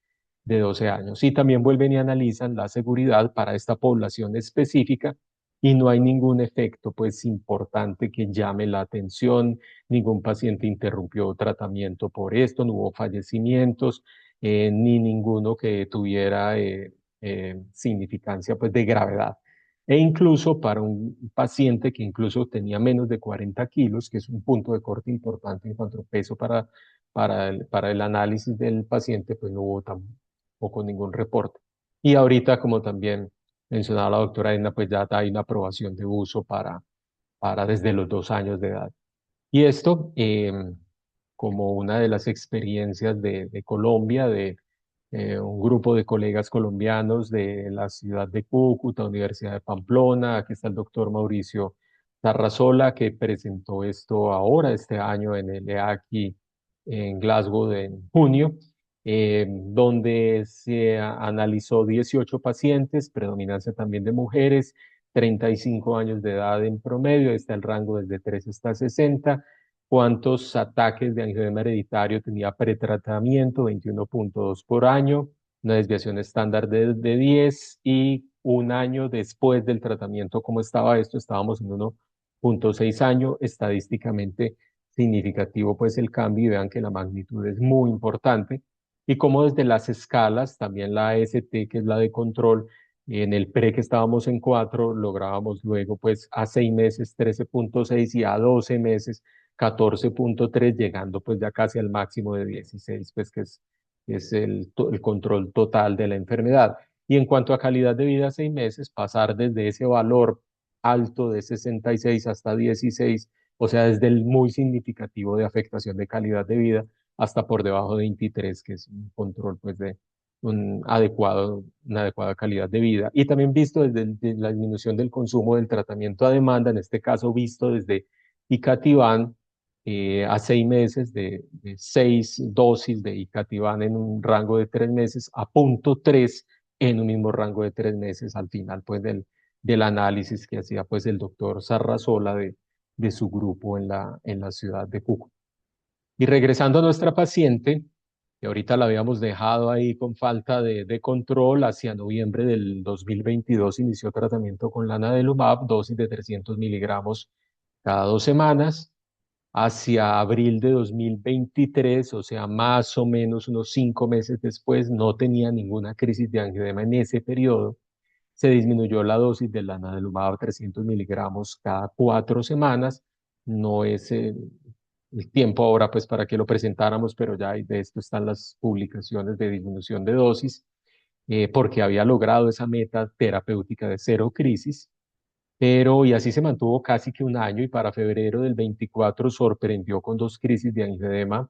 12 años. Y también vuelven y analizan la seguridad para esta población específica y no hay ningún efecto pues importante que llame la atención, ningún paciente interrumpió tratamiento por esto, no hubo fallecimientos, ni ninguno que tuviera significancia pues de gravedad. E incluso para un paciente que incluso tenía menos de 40 kilos, que es un punto de corte importante en cuanto a peso para el análisis del paciente, pues no hubo tampoco ningún reporte. Y ahorita, como también mencionaba la doctora Edna, pues ya hay una aprobación de uso para desde los 2 años de edad. Y esto, como una de las experiencias de Colombia, de un grupo de colegas colombianos de la ciudad de Cúcuta, Universidad de Pamplona, aquí está el doctor Mauricio Tarrazola, que presentó esto ahora, este año, en el EACI en Glasgow en junio, donde se analizó 18 pacientes, predominancia también de mujeres, 35 años de edad en promedio, está el rango desde 3 hasta 60. ¿Cuántos ataques de angioedema hereditario tenía pretratamiento? 21.2 por año, una desviación estándar de 10 y un año después del tratamiento, ¿cómo estaba esto? Estábamos en 1.6 años, estadísticamente significativo pues el cambio y vean que la magnitud es muy importante. Y como desde las escalas, también la AST, que es la de control, en el pre que estábamos en 4, lográbamos luego pues a 6 meses 13.6 y a 12 meses 14.3, llegando pues ya casi al máximo de 16, pues que es el control total de la enfermedad. Y en cuanto a calidad de vida, 6 meses, pasar desde ese valor alto de 66 hasta 16, o sea, desde el muy significativo de afectación de calidad de vida hasta por debajo de 23, que es un control pues de una adecuada calidad de vida. Y también visto desde la disminución del consumo del tratamiento a demanda, en este caso visto desde Icativan, a 6 meses de 6 dosis de Icatibán en un rango de 3 meses a 0,3 en un mismo rango de 3 meses al final pues del análisis que hacía pues el doctor Sarrazola de su grupo en la ciudad de Cúcuta. Y regresando a nuestra paciente, que ahorita la habíamos dejado ahí con falta de control, hacia noviembre del 2022 inició tratamiento con lanadelumab, dosis de 300 miligramos cada 2 semanas. Hacia abril de 2023, o sea, más o menos unos 5 meses después, no tenía ninguna crisis de angioedema en ese periodo. Se disminuyó la dosis de lanadelumab a 300 miligramos cada 4 semanas. No es el tiempo ahora pues para que lo presentáramos, pero ya de esto están las publicaciones de disminución de dosis, porque había logrado esa meta terapéutica de cero crisis. Pero, y así se mantuvo casi que un año, y para febrero del 24 sorprendió con 2 crisis de angioedema,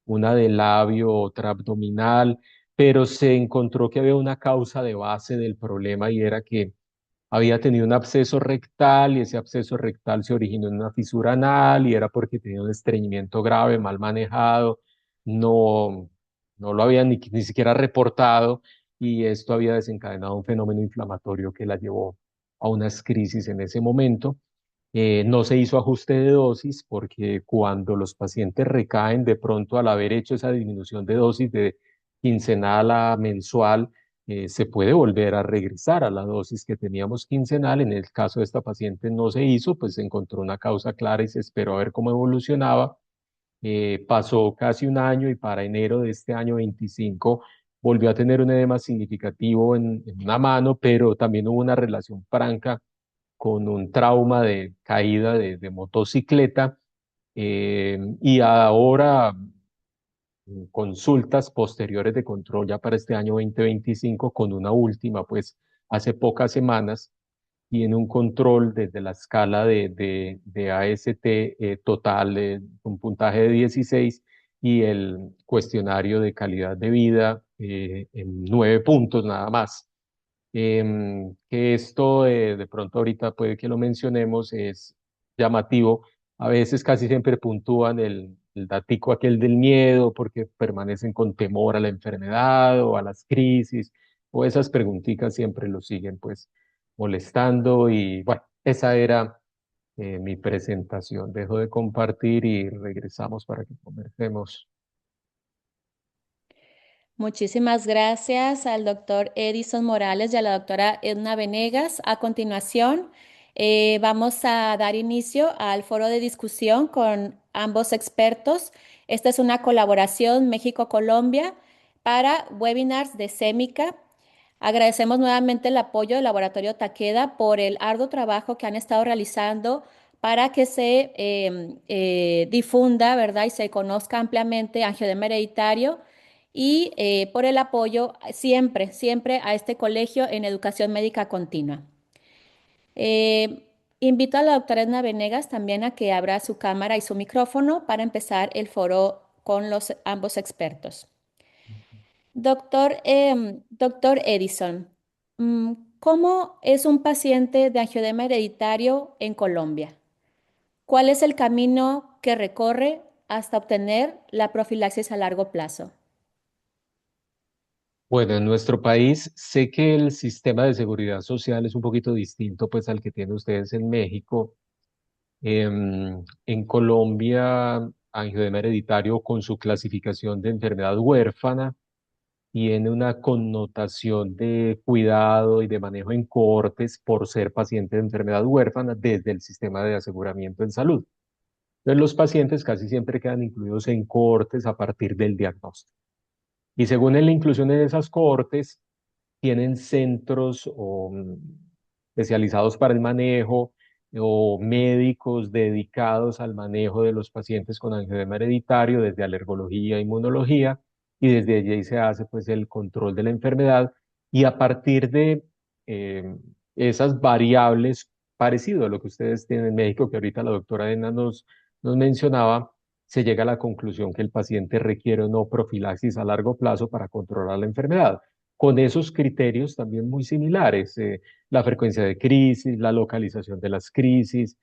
una de labio, otra abdominal, pero se encontró que había una causa de base del problema y era que había tenido un absceso rectal y ese absceso rectal se originó en una fisura anal y era porque tenía un estreñimiento grave, mal manejado, no, no lo habían ni siquiera reportado y esto había desencadenado un fenómeno inflamatorio que la llevó a unas crisis en ese momento. No se hizo ajuste de dosis porque cuando los pacientes recaen de pronto al haber hecho esa disminución de dosis de quincenal a mensual, se puede volver a regresar a la dosis que teníamos quincenal. En el caso de esta paciente no se hizo, pues se encontró una causa clara y se esperó a ver cómo evolucionaba. Pasó casi un año y para enero de este año 25 volvió a tener un edema significativo en una mano, pero también hubo una relación franca con un trauma de caída de motocicleta. Y ahora consultas posteriores de control ya para este año 2025 con una última, pues hace pocas semanas, y en un control desde la escala de AST total, un puntaje de 16, y el cuestionario de calidad de vida en 9 puntos nada más. Que esto de pronto ahorita puede que lo mencionemos, es llamativo. A veces casi siempre puntúan el datico aquel del miedo porque permanecen con temor a la enfermedad o a las crisis, o esas preguntitas siempre lo siguen pues molestando. Y bueno, esa era mi presentación. Dejo de compartir y regresamos para que conversemos. Muchísimas gracias al doctor Edison Morales y a la doctora Edna Venegas. A continuación, vamos a dar inicio al foro de discusión con ambos expertos. Esta es una colaboración México-Colombia para webinars de SEMICA. Agradecemos nuevamente el apoyo del Laboratorio Takeda por el arduo trabajo que han estado realizando para que se difunda, ¿verdad? Y se conozca ampliamente angioedema hereditario y por el apoyo siempre, siempre a este colegio en educación médica continua. Invito a la doctora Edna Venegas también a que abra su cámara y su micrófono para empezar el foro con los ambos expertos. Doctor Edison, ¿cómo es un paciente de angioedema hereditario en Colombia? ¿Cuál es el camino que recorre hasta obtener la profilaxis a largo plazo? Bueno, en nuestro país sé que el sistema de seguridad social es un poquito distinto pues al que tienen ustedes en México. En Colombia, angioedema hereditario con su clasificación de enfermedad huérfana tiene una connotación de cuidado y de manejo en cohortes por ser paciente de enfermedad huérfana desde el sistema de aseguramiento en salud. Entonces, los pacientes casi siempre quedan incluidos en cohortes a partir del diagnóstico. Y según en la inclusión en esas cohortes, tienen centros especializados para el manejo o médicos dedicados al manejo de los pacientes con angioedema hereditario, desde alergología, inmunología, y desde allí se hace pues el control de la enfermedad y a partir de eh, esas variables, parecido a lo que ustedes tienen en México, que ahorita la doctora Ena nos mencionaba, se llega a la conclusión que el paciente requiere o no profilaxis a largo plazo para controlar la enfermedad con esos criterios también muy similares, la frecuencia de crisis, la localización de las crisis,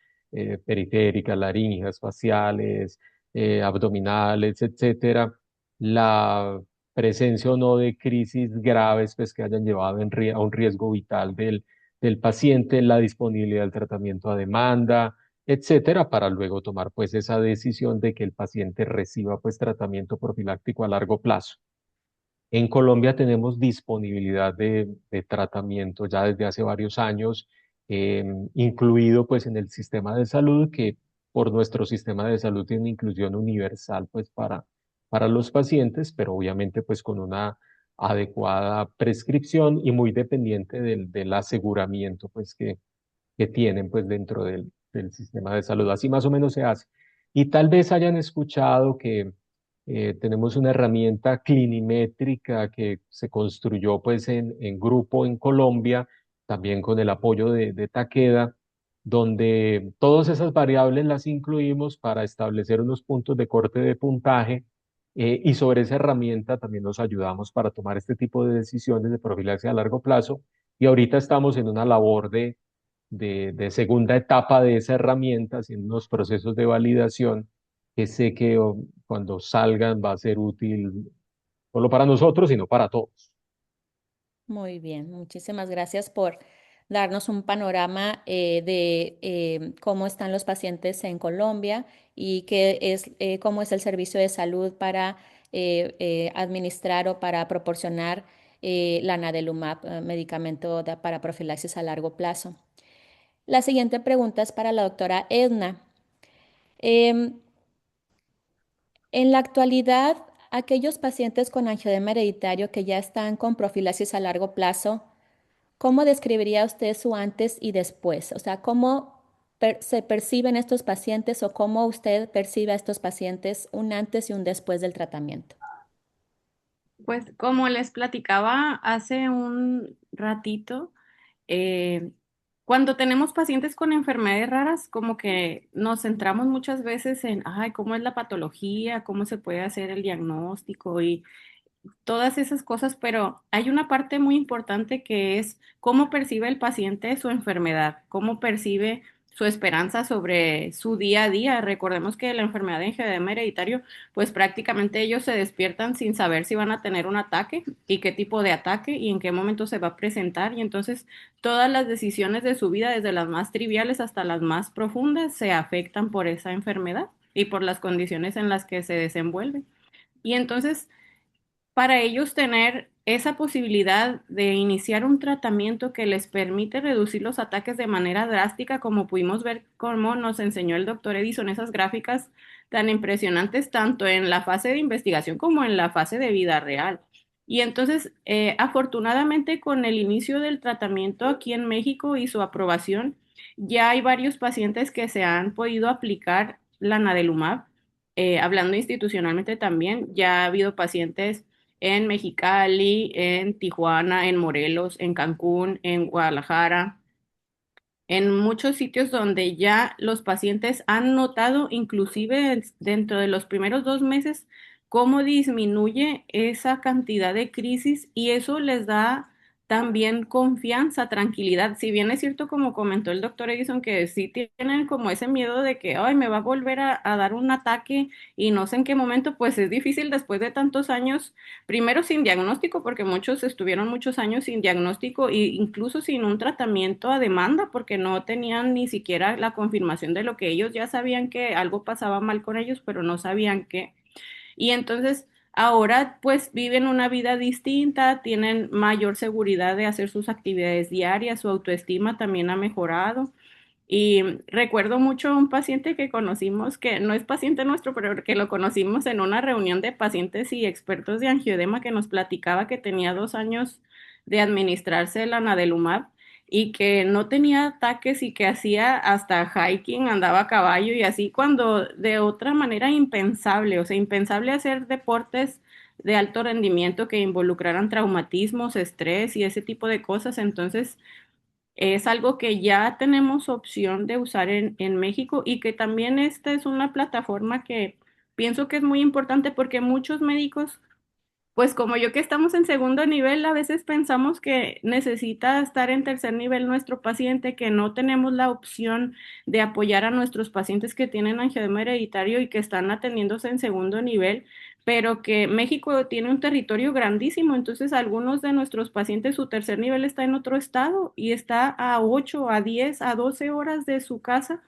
periféricas, laríngeas, faciales, abdominales, etcétera, la presencia o no de crisis graves pues, que hayan llevado a un riesgo vital del paciente, la disponibilidad del tratamiento a demanda, etcétera, para luego tomar pues esa decisión de que el paciente reciba pues tratamiento profiláctico a largo plazo. En Colombia tenemos disponibilidad de tratamiento ya desde hace varios años, incluido pues en el sistema de salud, que por nuestro sistema de salud tiene inclusión universal pues para los pacientes, pero obviamente pues con una adecuada prescripción y muy dependiente del aseguramiento pues que tienen pues dentro del sistema de salud. Así más o menos se hace. Y tal vez hayan escuchado que tenemos una herramienta clinimétrica que se construyó pues en grupo en Colombia, también con el apoyo de Takeda, donde todas esas variables las incluimos para establecer unos puntos de corte de puntaje y sobre esa herramienta también nos ayudamos para tomar este tipo de decisiones de profilaxis a largo plazo. Y ahorita estamos en una labor de segunda etapa de esa herramienta, haciendo unos procesos de validación que sé que cuando salgan va a ser útil solo para nosotros, sino para todos. Muy bien, muchísimas gracias por darnos un panorama de cómo están los pacientes en Colombia y cómo es el servicio de salud para administrar o para proporcionar la nadelumab, medicamento para profilaxis a largo plazo. La siguiente pregunta es para la doctora Edna. Em, en la actualidad, aquellos pacientes con angioedema hereditario que ya están con profilaxis a largo plazo, ¿cómo describiría usted su antes y después? O sea, ¿cómo se perciben estos pacientes o cómo usted percibe a estos pacientes un antes y un después del tratamiento? Pues como les platicaba hace un ratito, eh, cuando tenemos pacientes con enfermedades raras, como que nos centramos muchas veces en, ay, cómo es la patología, cómo se puede hacer el diagnóstico y todas esas cosas, pero hay una parte muy importante que es cómo percibe el paciente su enfermedad, cómo percibe su esperanza sobre su día a día. Recordemos que la enfermedad de angioedema hereditario, pues prácticamente ellos se despiertan sin saber si van a tener un ataque y qué tipo de ataque y en qué momento se va a presentar. Y entonces todas las decisiones de su vida, desde las más triviales hasta las más profundas, se afectan por esa enfermedad y por las condiciones en las que se desenvuelve. Y entonces para ellos tener esa posibilidad de iniciar un tratamiento que les permite reducir los ataques de manera drástica, como pudimos ver cómo nos enseñó el doctor Edison, esas gráficas tan impresionantes tanto en la fase de investigación como en la fase de vida real. Y entonces, afortunadamente, con el inicio del tratamiento aquí en México y su aprobación, ya hay varios pacientes que se han podido aplicar la nadelumab. Hablando institucionalmente también, ya ha habido pacientes en Mexicali, en Tijuana, en Morelos, en Cancún, en Guadalajara, en muchos sitios donde ya los pacientes han notado, inclusive dentro de los primeros 2 meses, cómo disminuye esa cantidad de crisis y eso les da también confianza, tranquilidad. Si bien es cierto, como comentó el doctor Edison, que sí tienen como ese miedo de que, ay, me va a volver a dar un ataque y no sé en qué momento, pues es difícil después de tantos años, primero sin diagnóstico, porque muchos estuvieron muchos años sin diagnóstico e incluso sin un tratamiento a demanda, porque no tenían ni siquiera la confirmación de lo que ellos ya sabían que algo pasaba mal con ellos, pero no sabían qué. Y entonces ahora pues viven una vida distinta, tienen mayor seguridad de hacer sus actividades diarias, su autoestima también ha mejorado. Y recuerdo mucho a un paciente que conocimos, que no es paciente nuestro, pero que lo conocimos en una reunión de pacientes y expertos de angioedema que nos platicaba que tenía 2 años de administrarse la nadelumab y que no tenía ataques y que hacía hasta hiking, andaba a caballo y así cuando de otra manera impensable, o sea, impensable hacer deportes de alto rendimiento que involucraran traumatismos, estrés y ese tipo de cosas. Entonces, es algo que ya tenemos opción de usar en México y que también esta es una plataforma que pienso que es muy importante porque muchos médicos Pues como yo que estamos en segundo nivel, a veces pensamos que necesita estar en tercer nivel nuestro paciente, que no tenemos la opción de apoyar a nuestros pacientes que tienen angioedema hereditario y que están atendiéndose en segundo nivel, pero que México tiene un territorio grandísimo, entonces algunos de nuestros pacientes su tercer nivel está en otro estado y está a 8, a 10, a 12 horas de su casa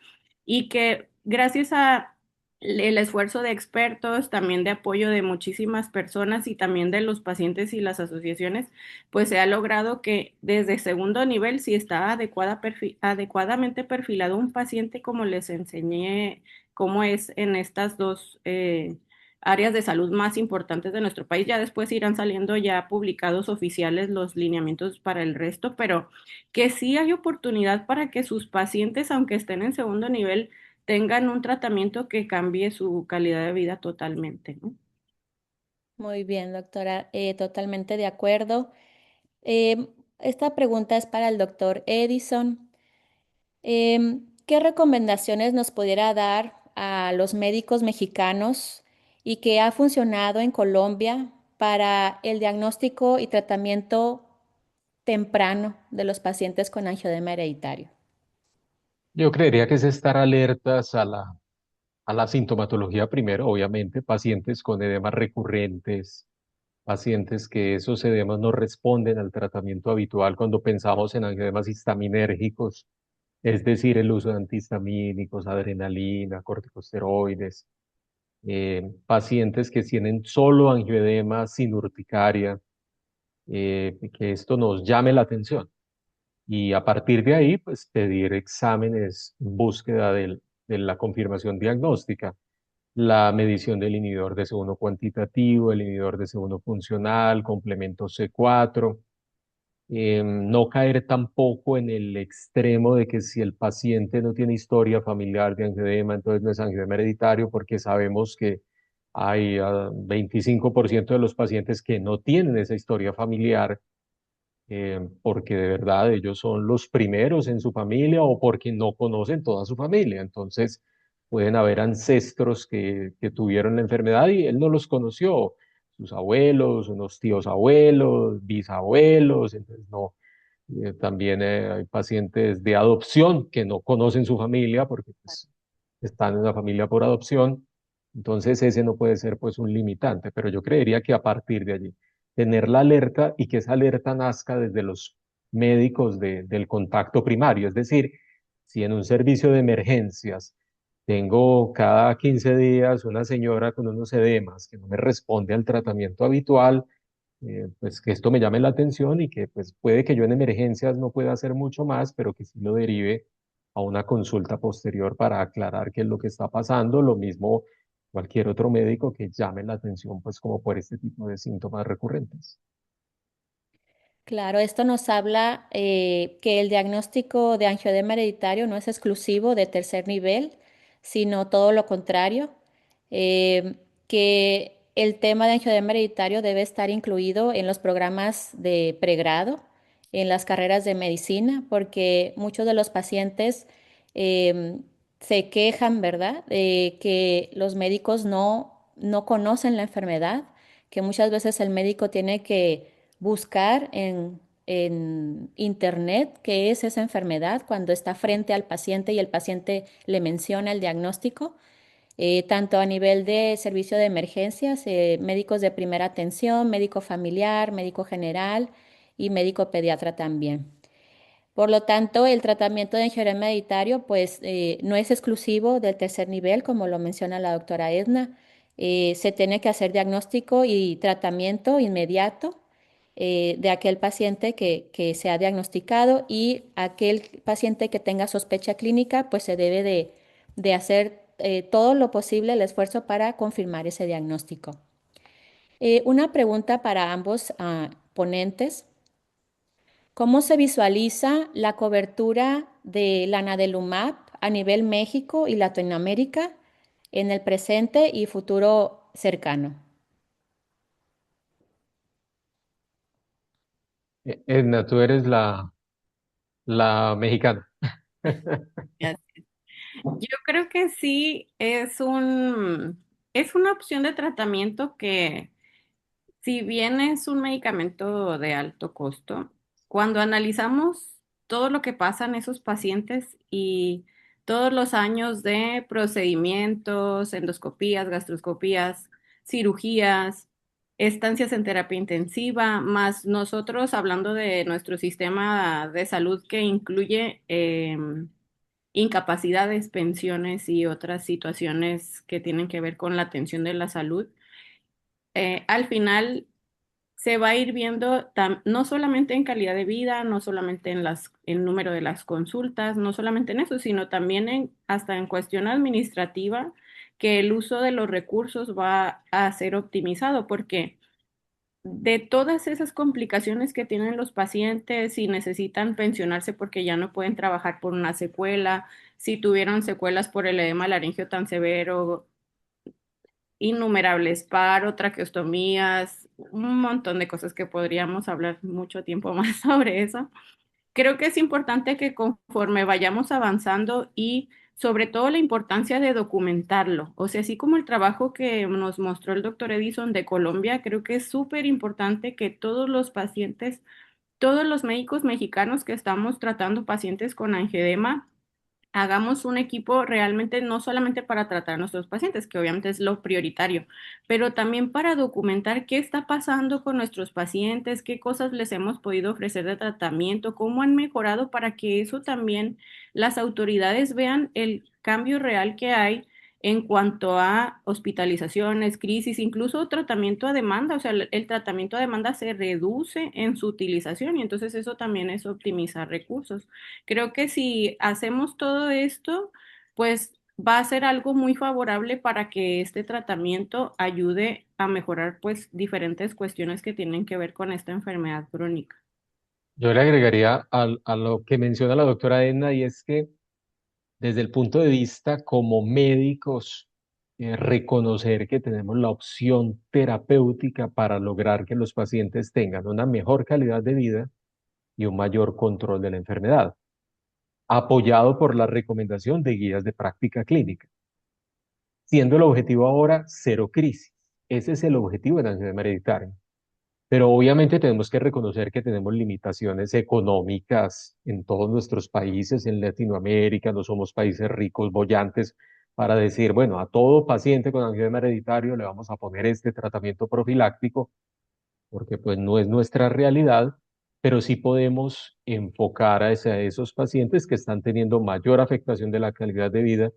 y que gracias a el esfuerzo de expertos, también de apoyo de muchísimas personas y también de los pacientes y las asociaciones, pues se ha logrado que desde segundo nivel, si está adecuadamente perfilado un paciente, como les enseñé cómo es en estas dos áreas de salud más importantes de nuestro país, ya después irán saliendo ya publicados oficiales los lineamientos para el resto, pero que sí hay oportunidad para que sus pacientes, aunque estén en segundo nivel, tengan un tratamiento que cambie su calidad de vida totalmente, ¿no? Muy bien, doctora, totalmente de acuerdo. Esta pregunta es para el doctor Edison. ¿Qué recomendaciones nos pudiera dar a los médicos mexicanos y que ha funcionado en Colombia para el diagnóstico y tratamiento temprano de los pacientes con angioedema hereditario? Yo creería que es estar alertas a la sintomatología primero, obviamente, pacientes con edemas recurrentes, pacientes que esos edemas no responden al tratamiento habitual cuando pensamos en angioedemas histaminérgicos, es decir, el uso de antihistamínicos, adrenalina, corticosteroides, pacientes que tienen solo angioedema sin urticaria, que esto nos llame la atención. Y a partir de ahí, pues pedir exámenes en búsqueda de la confirmación diagnóstica, la medición del inhibidor de C1 cuantitativo, el inhibidor de C1 funcional, complemento C4, no caer tampoco en el extremo de que si el paciente no tiene historia familiar de angioedema, entonces no es angioedema hereditario, porque sabemos que hay 25% de los pacientes que no tienen esa historia familiar, porque de verdad ellos son los primeros en su familia o porque no conocen toda su familia. Entonces pueden haber ancestros que tuvieron la enfermedad y él no los conoció, sus abuelos, unos tíos abuelos, bisabuelos, entonces no. También hay pacientes de adopción que no conocen su familia porque pues, están en la familia por adopción. Entonces ese no puede ser pues un limitante, pero yo creería que a partir de allí, tener la alerta y que esa alerta nazca desde los médicos del contacto primario. Es decir, si en un servicio de emergencias tengo cada 15 días una señora con unos edemas que no me responde al tratamiento habitual, pues que esto me llame la atención y que pues puede que yo en emergencias no pueda hacer mucho más, pero que sí lo derive a una consulta posterior para aclarar qué es lo que está pasando. Lo mismo cualquier otro médico que llame la atención pues como por este tipo de síntomas recurrentes. Claro, esto nos habla que el diagnóstico de angioedema hereditario no es exclusivo de tercer nivel, sino todo lo contrario, eh, que el tema de angioedema hereditario debe estar incluido en los programas de pregrado, en las carreras de medicina, porque muchos de los pacientes eh, se quejan, ¿verdad?, que los médicos no conocen la enfermedad, que muchas veces el médico tiene que buscar en internet qué es esa enfermedad cuando está frente al paciente y el paciente le menciona el diagnóstico, tanto a nivel de servicio de emergencias, médicos de primera atención, médico familiar, médico general y médico pediatra también. Por lo tanto, el tratamiento de angioedema hereditario pues, no es exclusivo del tercer nivel, como lo menciona la doctora Edna. Se tiene que hacer diagnóstico y tratamiento inmediato de aquel paciente que se ha diagnosticado, y aquel paciente que tenga sospecha clínica, pues se debe de hacer todo lo posible, el esfuerzo para confirmar ese diagnóstico. Una pregunta para ambos ponentes. ¿Cómo se visualiza la cobertura de la nadelumab a nivel México y Latinoamérica en el presente y futuro cercano? Edna, tú eres la mexicana. Ya. Yo creo que sí es una opción de tratamiento Si bien es un medicamento de alto costo, cuando analizamos todo lo que pasa en esos pacientes y todos los años de procedimientos, endoscopías, gastroscopías, cirugías, estancias en terapia intensiva, más nosotros hablando de nuestro sistema de salud que incluye incapacidades, pensiones y otras situaciones que tienen que ver con la atención de la salud, al final se va a ir viendo no solamente en calidad de vida, no solamente en el número de las consultas, no solamente en eso, sino también hasta en cuestión administrativa, que el uso de los recursos va a ser optimizado, porque de todas esas complicaciones que tienen los pacientes, si necesitan pensionarse porque ya no pueden trabajar por una secuela, si tuvieron secuelas por el edema laringio tan severo, innumerables paro, traqueostomías, un montón de cosas que podríamos hablar mucho tiempo más sobre eso. Creo que es importante que conforme vayamos avanzando y sobre todo la importancia de documentarlo, o sea, así como el trabajo que nos mostró el doctor Edison de Colombia, creo que es súper importante que todos los pacientes, todos los médicos mexicanos que estamos tratando pacientes con angioedema, hagamos un equipo realmente no solamente para tratar a nuestros pacientes, que obviamente es lo prioritario, pero también para documentar qué está pasando con nuestros pacientes, qué cosas les hemos podido ofrecer de tratamiento, cómo han mejorado para que eso también las autoridades vean el cambio real que hay en cuanto a hospitalizaciones, crisis, incluso tratamiento a demanda, o sea, el tratamiento a demanda se reduce en su utilización y entonces eso también es optimizar recursos. Creo que si hacemos todo esto, pues va a ser algo muy favorable para que este tratamiento ayude a mejorar pues diferentes cuestiones que tienen que ver con esta enfermedad crónica. Yo le agregaría a lo que menciona la doctora Edna, y es que desde el punto de vista como médicos, reconocer que tenemos la opción terapéutica para lograr que los pacientes tengan una mejor calidad de vida y un mayor control de la enfermedad, apoyado por la recomendación de guías de práctica clínica, siendo el objetivo ahora cero crisis. Ese es el objetivo de la ansiedad hereditaria. Pero obviamente tenemos que reconocer que tenemos limitaciones económicas en todos nuestros países, en Latinoamérica, no somos países ricos, bollantes, para decir, bueno, a todo paciente con angioma hereditario le vamos a poner este tratamiento profiláctico, porque pues no es nuestra realidad, pero sí podemos enfocar a esos pacientes que están teniendo mayor afectación de la calidad de vida,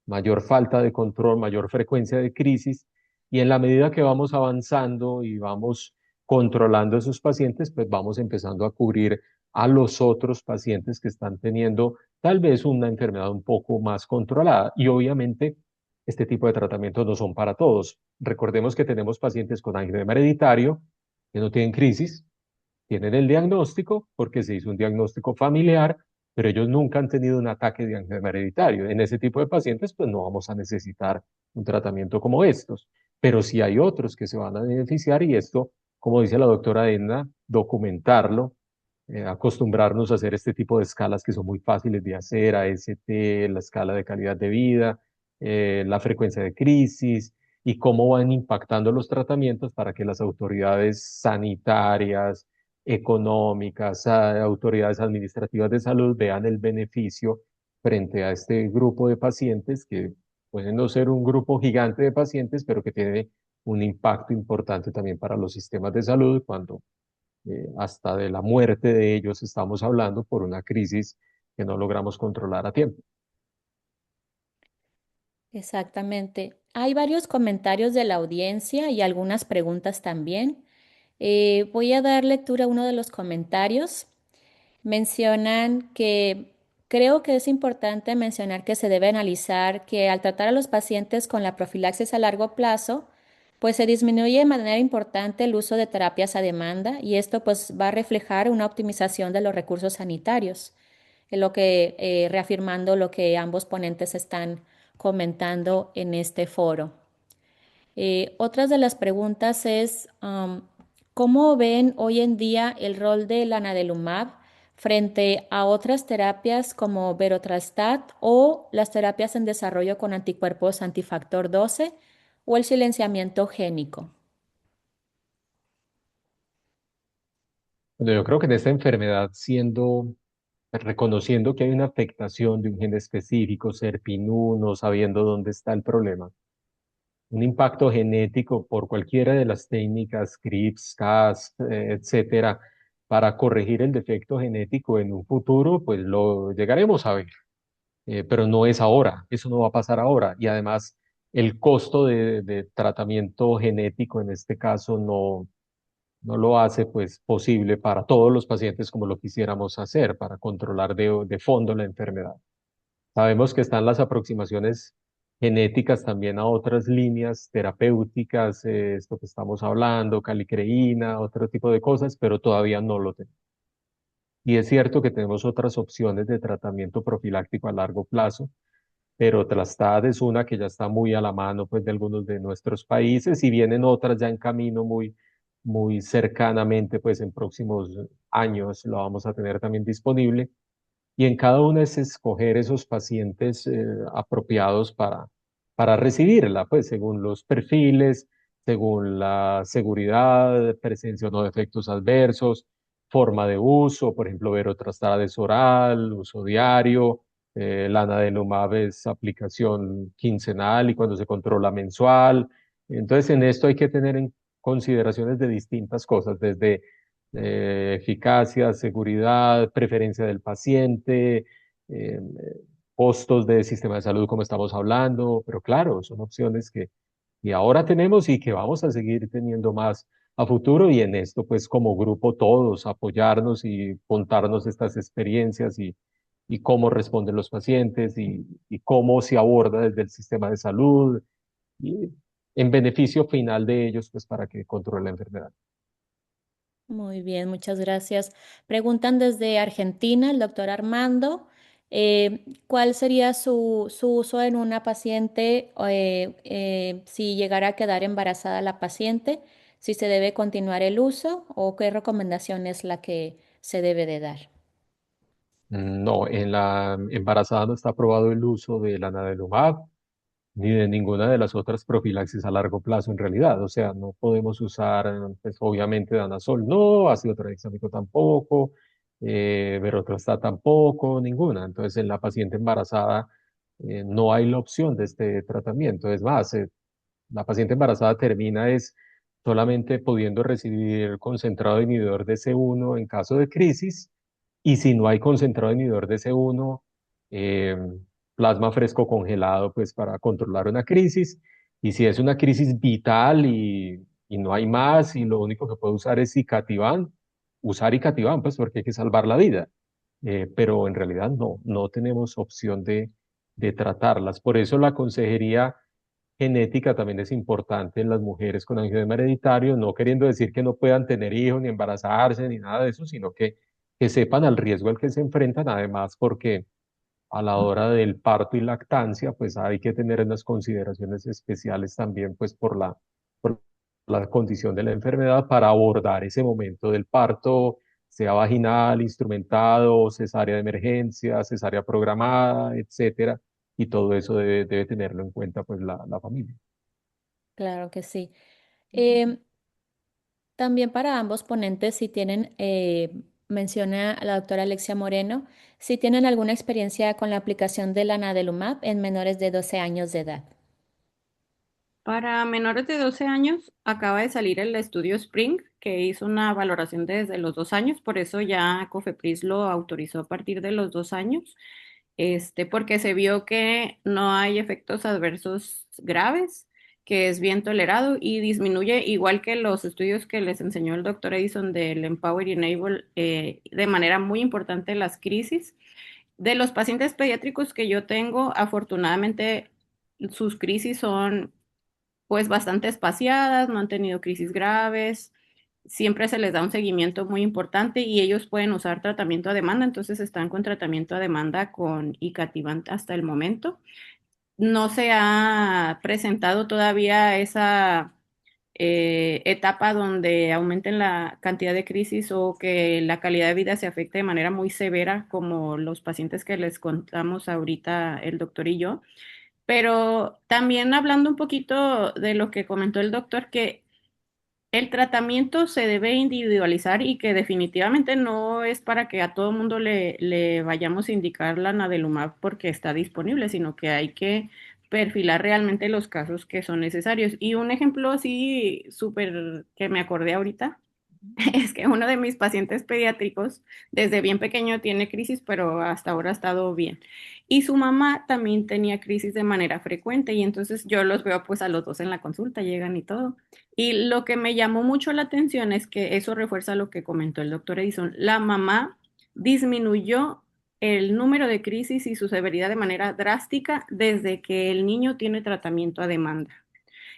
mayor falta de control, mayor frecuencia de crisis, y en la medida que vamos avanzando y vamos controlando a esos pacientes, pues vamos empezando a cubrir a los otros pacientes que están teniendo tal vez una enfermedad un poco más controlada. Y obviamente este tipo de tratamientos no son para todos. Recordemos que tenemos pacientes con angioedema hereditario que no tienen crisis, tienen el diagnóstico porque se hizo un diagnóstico familiar, pero ellos nunca han tenido un ataque de angioedema hereditario. En ese tipo de pacientes, pues no vamos a necesitar un tratamiento como estos, pero sí hay otros que se van a beneficiar y esto, como dice la doctora Edna, documentarlo, acostumbrarnos a hacer este tipo de escalas que son muy fáciles de hacer, AST, la escala de calidad de vida, la frecuencia de crisis y cómo van impactando los tratamientos para que las autoridades sanitarias, económicas, autoridades administrativas de salud vean el beneficio frente a este grupo de pacientes que pueden no ser un grupo gigante de pacientes, pero que tiene un impacto importante también para los sistemas de salud cuando hasta de la muerte de ellos estamos hablando por una crisis que no logramos controlar a tiempo. Exactamente. Hay varios comentarios de la audiencia y algunas preguntas también. Voy a dar lectura a uno de los comentarios. Mencionan que creo que es importante mencionar que se debe analizar que al tratar a los pacientes con la profilaxis a largo plazo, pues se disminuye de manera importante el uso de terapias a demanda y esto pues va a reflejar una optimización de los recursos sanitarios, en lo que reafirmando lo que ambos ponentes están comentando en este foro. Otras de las preguntas es, ¿cómo ven hoy en día el rol del anadelumab frente a otras terapias como berotrastat o las terapias en desarrollo con anticuerpos antifactor 12 o el silenciamiento génico? Bueno, yo creo que en esta enfermedad, reconociendo que hay una afectación de un gen específico, SERPINU1, sabiendo dónde está el problema, un impacto genético por cualquiera de las técnicas, CRIPS, Cas, etcétera, para corregir el defecto genético en un futuro, pues lo llegaremos a ver. Pero no es ahora, eso no va a pasar ahora. Y además, el costo de tratamiento genético en este caso no lo hace pues posible para todos los pacientes como lo quisiéramos hacer para controlar de fondo la enfermedad. Sabemos que están las aproximaciones genéticas también a otras líneas terapéuticas, esto que estamos hablando, calicreína, otro tipo de cosas, pero todavía no lo tenemos. Y es cierto que tenemos otras opciones de tratamiento profiláctico a largo plazo, pero Trastad es una que ya está muy a la mano pues de algunos de nuestros países y vienen otras ya en camino muy cercanamente pues en próximos años lo vamos a tener también disponible y en cada una es escoger esos pacientes apropiados para recibirla, pues según los perfiles, según la seguridad, presencia o no de efectos adversos, forma de uso, por ejemplo, verotrastada es oral, uso diario, la nadelumab es aplicación quincenal y cuando se controla mensual. Entonces, en esto hay que tener en consideraciones de distintas cosas, desde eficacia, seguridad, preferencia del paciente, costos de sistema de salud, como estamos hablando, pero claro, son opciones que ahora tenemos y que vamos a seguir teniendo más a futuro y en esto, pues como grupo todos, apoyarnos y contarnos estas experiencias y cómo responden los pacientes y cómo se aborda desde el sistema de salud y en beneficio final de ellos, pues para que controle la enfermedad. Muy bien, muchas gracias. Preguntan desde Argentina, el doctor Armando, ¿cuál sería su uso en una paciente si llegara a quedar embarazada la paciente? ¿Si se debe continuar el uso o qué recomendación es la que se debe de dar? No, en la embarazada no está aprobado el uso de la nadelumab ni de ninguna de las otras profilaxis a largo plazo en realidad. O sea, no podemos usar, pues obviamente danazol no, ácido tranexámico tampoco, berotrostat tampoco, ninguna. Entonces, en la paciente embarazada no hay la opción de este tratamiento. Es más, la paciente embarazada termina es solamente pudiendo recibir concentrado inhibidor de C1 en caso de crisis y si no hay concentrado inhibidor de C1, eh, plasma fresco congelado pues para controlar una crisis y si es una crisis vital y no hay más y lo único que puede usar es Icatibant, usar Icatibant pues porque hay que salvar la vida. Pero en realidad no tenemos opción de tratarlas. Por eso la consejería genética también es importante en las mujeres con angioedema hereditario, no queriendo decir que no puedan tener hijos, ni embarazarse, ni nada de eso, sino que sepan al riesgo al que se enfrentan, además porque a la hora del parto y lactancia, pues hay que tener unas consideraciones especiales también, pues por la condición de la enfermedad para abordar ese momento del parto, sea vaginal, instrumentado, cesárea de emergencia, cesárea programada, etcétera. Y todo eso debe tenerlo en cuenta, pues, la familia. Claro que sí. Em, También para ambos ponentes, si tienen, menciona la doctora Alexia Moreno, si tienen alguna experiencia con la aplicación de la nadelumab en menores de 12 años de edad. Para menores de 12 años, acaba de salir el estudio Spring, que hizo una valoración desde los 2 años, por eso ya COFEPRIS lo autorizó a partir de los 2 años, porque se vio que no hay efectos adversos graves, que es bien tolerado y disminuye, igual que los estudios que les enseñó el doctor Edison del Empower y Enable, de manera muy importante las crisis. De los pacientes pediátricos que yo tengo, afortunadamente sus crisis son pues bastante espaciadas, no han tenido crisis graves, siempre se les da un seguimiento muy importante y ellos pueden usar tratamiento a demanda, entonces están con tratamiento a demanda con Icativant hasta el momento. No se ha presentado todavía esa etapa donde aumenten la cantidad de crisis o que la calidad de vida se afecte de manera muy severa, como los pacientes que les contamos ahorita el doctor y yo. Pero también hablando un poquito de lo que comentó el doctor, que El tratamiento se debe individualizar y que definitivamente no es para que a todo mundo le vayamos a indicar la nadelumab porque está disponible, sino que hay que perfilar realmente los casos que son necesarios. Y un ejemplo así súper que me acordé ahorita es que uno de mis pacientes pediátricos desde bien pequeño tiene crisis, pero hasta ahora ha estado bien. Y su mamá también tenía crisis de manera frecuente y entonces yo los veo pues a los dos en la consulta, llegan y todo. Y lo que me llamó mucho la atención es que eso refuerza lo que comentó el doctor Edison. La mamá disminuyó el número de crisis y su severidad de manera drástica desde que el niño tiene tratamiento a demanda.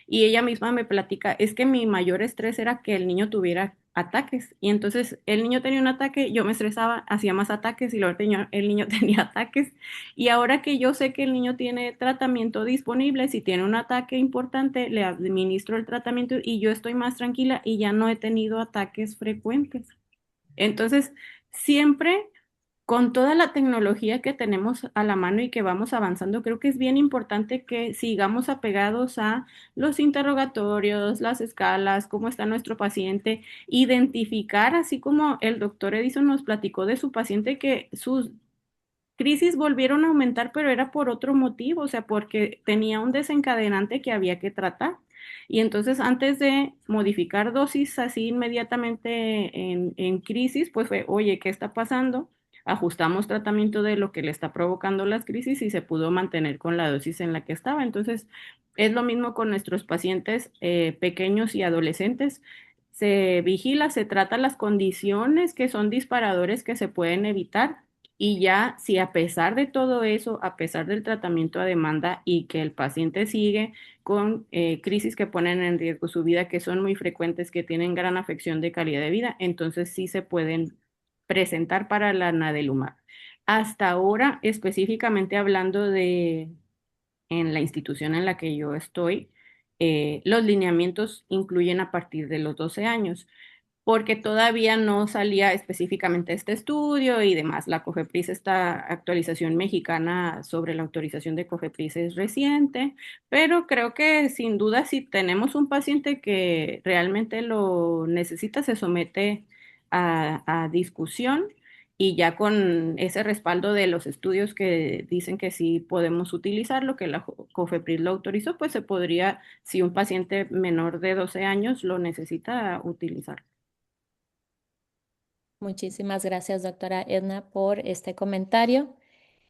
Y ella misma me platica, es que mi mayor estrés era que el niño tuviera ataques. Y entonces el niño tenía un ataque, yo me estresaba, hacía más ataques y luego el niño tenía ataques. Y ahora que yo sé que el niño tiene tratamiento disponible, si tiene un ataque importante, le administro el tratamiento y yo estoy más tranquila y ya no he tenido ataques frecuentes. Entonces, siempre con toda la tecnología que tenemos a la mano y que vamos avanzando, creo que es bien importante que sigamos apegados a los interrogatorios, las escalas, cómo está nuestro paciente, identificar, así como el doctor Edison nos platicó de su paciente que sus crisis volvieron a aumentar, pero era por otro motivo, o sea, porque tenía un desencadenante que había que tratar. Y entonces, antes de modificar dosis así inmediatamente en crisis, pues fue, oye, ¿qué está pasando? Ajustamos tratamiento de lo que le está provocando las crisis y se pudo mantener con la dosis en la que estaba. Entonces, es lo mismo con nuestros pacientes pequeños y adolescentes. Se vigila, se trata las condiciones que son disparadores que se pueden evitar y ya, si a pesar de todo eso, a pesar del tratamiento a demanda y que el paciente sigue con crisis que ponen en riesgo su vida, que son muy frecuentes, que tienen gran afección de calidad de vida, entonces sí se pueden presentar para la nadelumab. Hasta ahora, específicamente hablando de en la institución en la que yo estoy, los lineamientos incluyen a partir de los 12 años porque todavía no salía específicamente este estudio y demás. La COFEPRIS, esta actualización mexicana sobre la autorización de COFEPRIS es reciente, pero creo que sin duda si tenemos un paciente que realmente lo necesita, se somete a discusión. Y ya con ese respaldo de los estudios que dicen que sí podemos utilizarlo, que la COFEPRIS lo autorizó, pues se podría, si un paciente menor de 12 años lo necesita, utilizar. Muchísimas gracias, doctora Edna, por este comentario.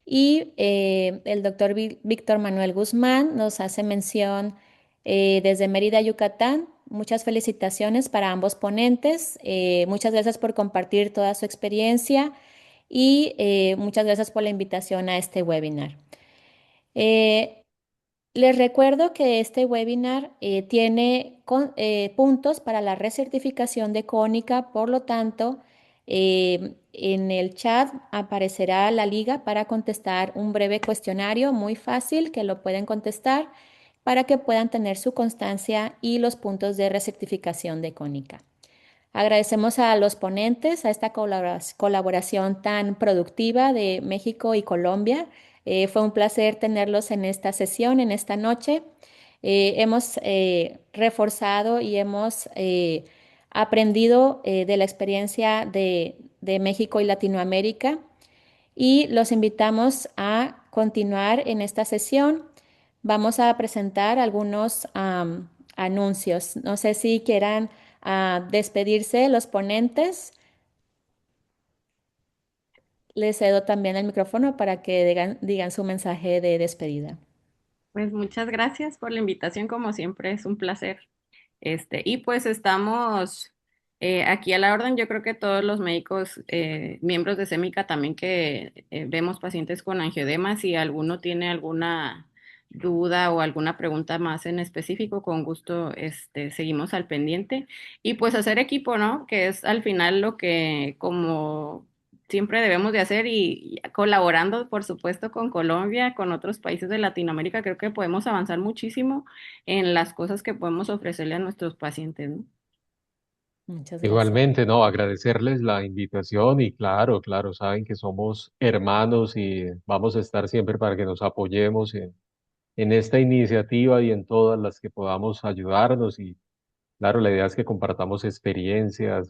Y el doctor Víctor Manuel Guzmán nos hace mención desde Mérida, Yucatán. Muchas felicitaciones para ambos ponentes. Muchas gracias por compartir toda su experiencia y muchas gracias por la invitación a este webinar. Eh, Les recuerdo que este webinar tiene puntos para la recertificación de Cónica, por lo tanto, en el chat aparecerá la liga para contestar un breve cuestionario muy fácil que lo pueden contestar para que puedan tener su constancia y los puntos de recertificación de Cónica. Agradecemos a los ponentes, a esta colaboración tan productiva de México y Colombia. Fue un placer tenerlos en esta sesión, en esta noche. Hemos reforzado y hemos aprendido de la experiencia de México y Latinoamérica y los invitamos a continuar en esta sesión. Vamos a presentar algunos anuncios. No sé si quieran despedirse los ponentes. Les cedo también el micrófono para que digan su mensaje de despedida. Pues muchas gracias por la invitación, como siempre es un placer. Y pues estamos aquí a la orden. Yo creo que todos los médicos, miembros de SEMICA también que vemos pacientes con angioedema, si alguno tiene alguna duda o alguna pregunta más en específico, con gusto seguimos al pendiente. Y pues hacer equipo, ¿no? Que es al final lo que como siempre debemos de hacer y colaborando, por supuesto, con Colombia, con otros países de Latinoamérica, creo que podemos avanzar muchísimo en las cosas que podemos ofrecerle a nuestros pacientes, ¿no? Muchas gracias. Igualmente, no, agradecerles la invitación y claro, claro, saben que somos hermanos y vamos a estar siempre para que nos apoyemos en esta iniciativa y en todas las que podamos ayudarnos claro, la idea es que compartamos experiencias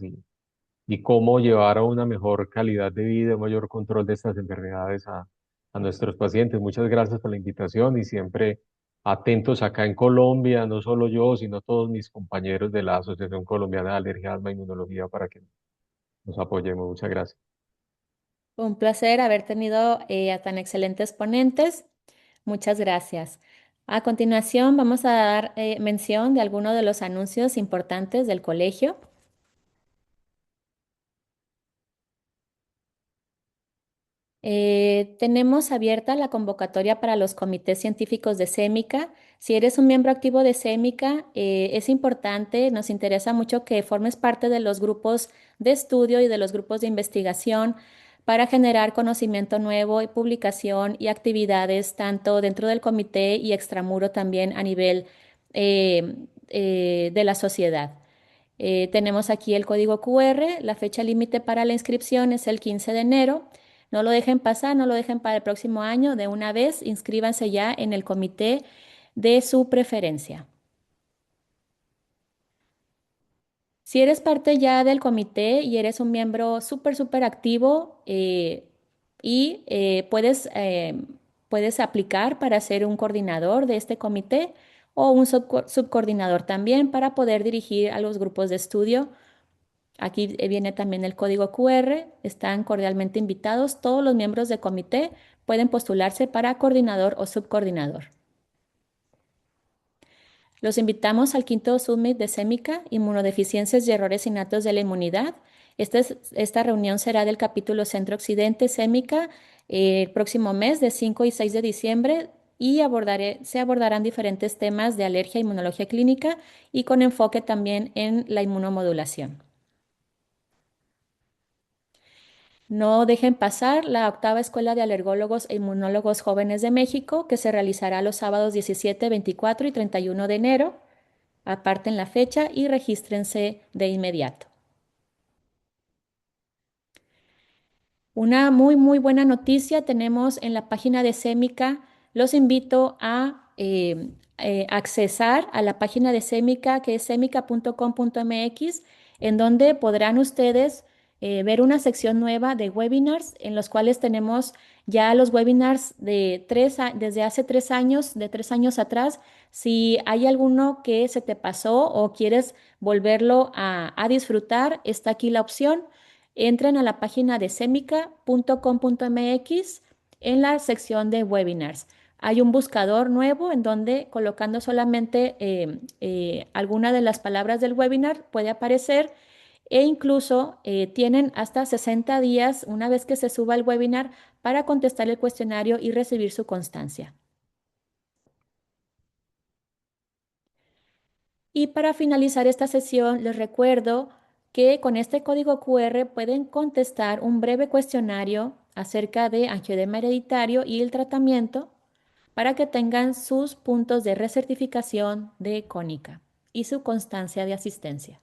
y cómo llevar a una mejor calidad de vida, un mayor control de estas enfermedades a nuestros pacientes. Muchas gracias por la invitación y siempre atentos acá en Colombia, no solo yo, sino todos mis compañeros de la Asociación Colombiana de Alergia, Asma e Inmunología para que nos apoyemos. Muchas gracias. Un placer haber tenido a tan excelentes ponentes. Muchas gracias. A continuación, vamos a dar mención de algunos de los anuncios importantes del colegio. Tenemos abierta la convocatoria para los comités científicos de SEMICA. Si eres un miembro activo de SEMICA, es importante, nos interesa mucho que formes parte de los grupos de estudio y de los grupos de investigación para generar conocimiento nuevo y publicación y actividades tanto dentro del comité y extramuro también a nivel eh, de la sociedad. Tenemos aquí el código QR, la fecha límite para la inscripción es el 15 de enero. No lo dejen pasar, no lo dejen para el próximo año. De una vez, inscríbanse ya en el comité de su preferencia. Si eres parte ya del comité y eres un miembro súper activo y puedes aplicar para ser un coordinador de este comité o un subcoordinador también para poder dirigir a los grupos de estudio. Aquí viene también el código QR. Están cordialmente invitados. Todos los miembros del comité pueden postularse para coordinador o subcoordinador. Los invitamos al quinto Summit de SEMICA, Inmunodeficiencias y Errores Innatos de la Inmunidad. Esta reunión será del capítulo Centro Occidente SEMICA el próximo mes de 5 y 6 de diciembre y se abordarán diferentes temas de alergia e inmunología clínica y con enfoque también en la inmunomodulación. No dejen pasar la octava Escuela de Alergólogos e Inmunólogos Jóvenes de México, que se realizará los sábados 17, 24 y 31 de enero. Aparten la fecha y regístrense de inmediato. Una muy buena noticia tenemos en la página de SEMICA. Los invito a accesar a la página de SEMICA, que es semica.com.mx, en donde podrán ustedes ver una sección nueva de webinars, en los cuales tenemos ya los webinars desde hace 3 años, de 3 años atrás. Si hay alguno que se te pasó o quieres volverlo a disfrutar, está aquí la opción. Entren a la página de semica.com.mx en la sección de webinars. Hay un buscador nuevo en donde colocando solamente alguna de las palabras del webinar puede aparecer e incluso tienen hasta 60 días una vez que se suba el webinar para contestar el cuestionario y recibir su constancia. Y para finalizar esta sesión, les recuerdo que con este código QR pueden contestar un breve cuestionario acerca de angioedema hereditario y el tratamiento para que tengan sus puntos de recertificación de cónica y su constancia de asistencia.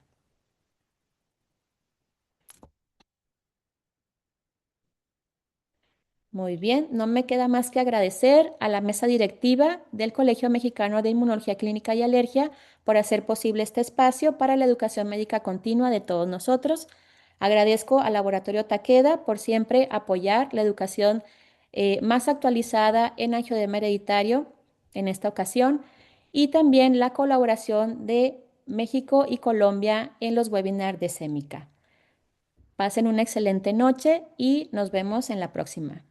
Muy bien, no me queda más que agradecer a la mesa directiva del Colegio Mexicano de Inmunología Clínica y Alergia por hacer posible este espacio para la educación médica continua de todos nosotros. Agradezco al Laboratorio Takeda por siempre apoyar la educación más actualizada en angioedema hereditario en esta ocasión y también la colaboración de México y Colombia en los webinars de SEMICA. Pasen una excelente noche y nos vemos en la próxima.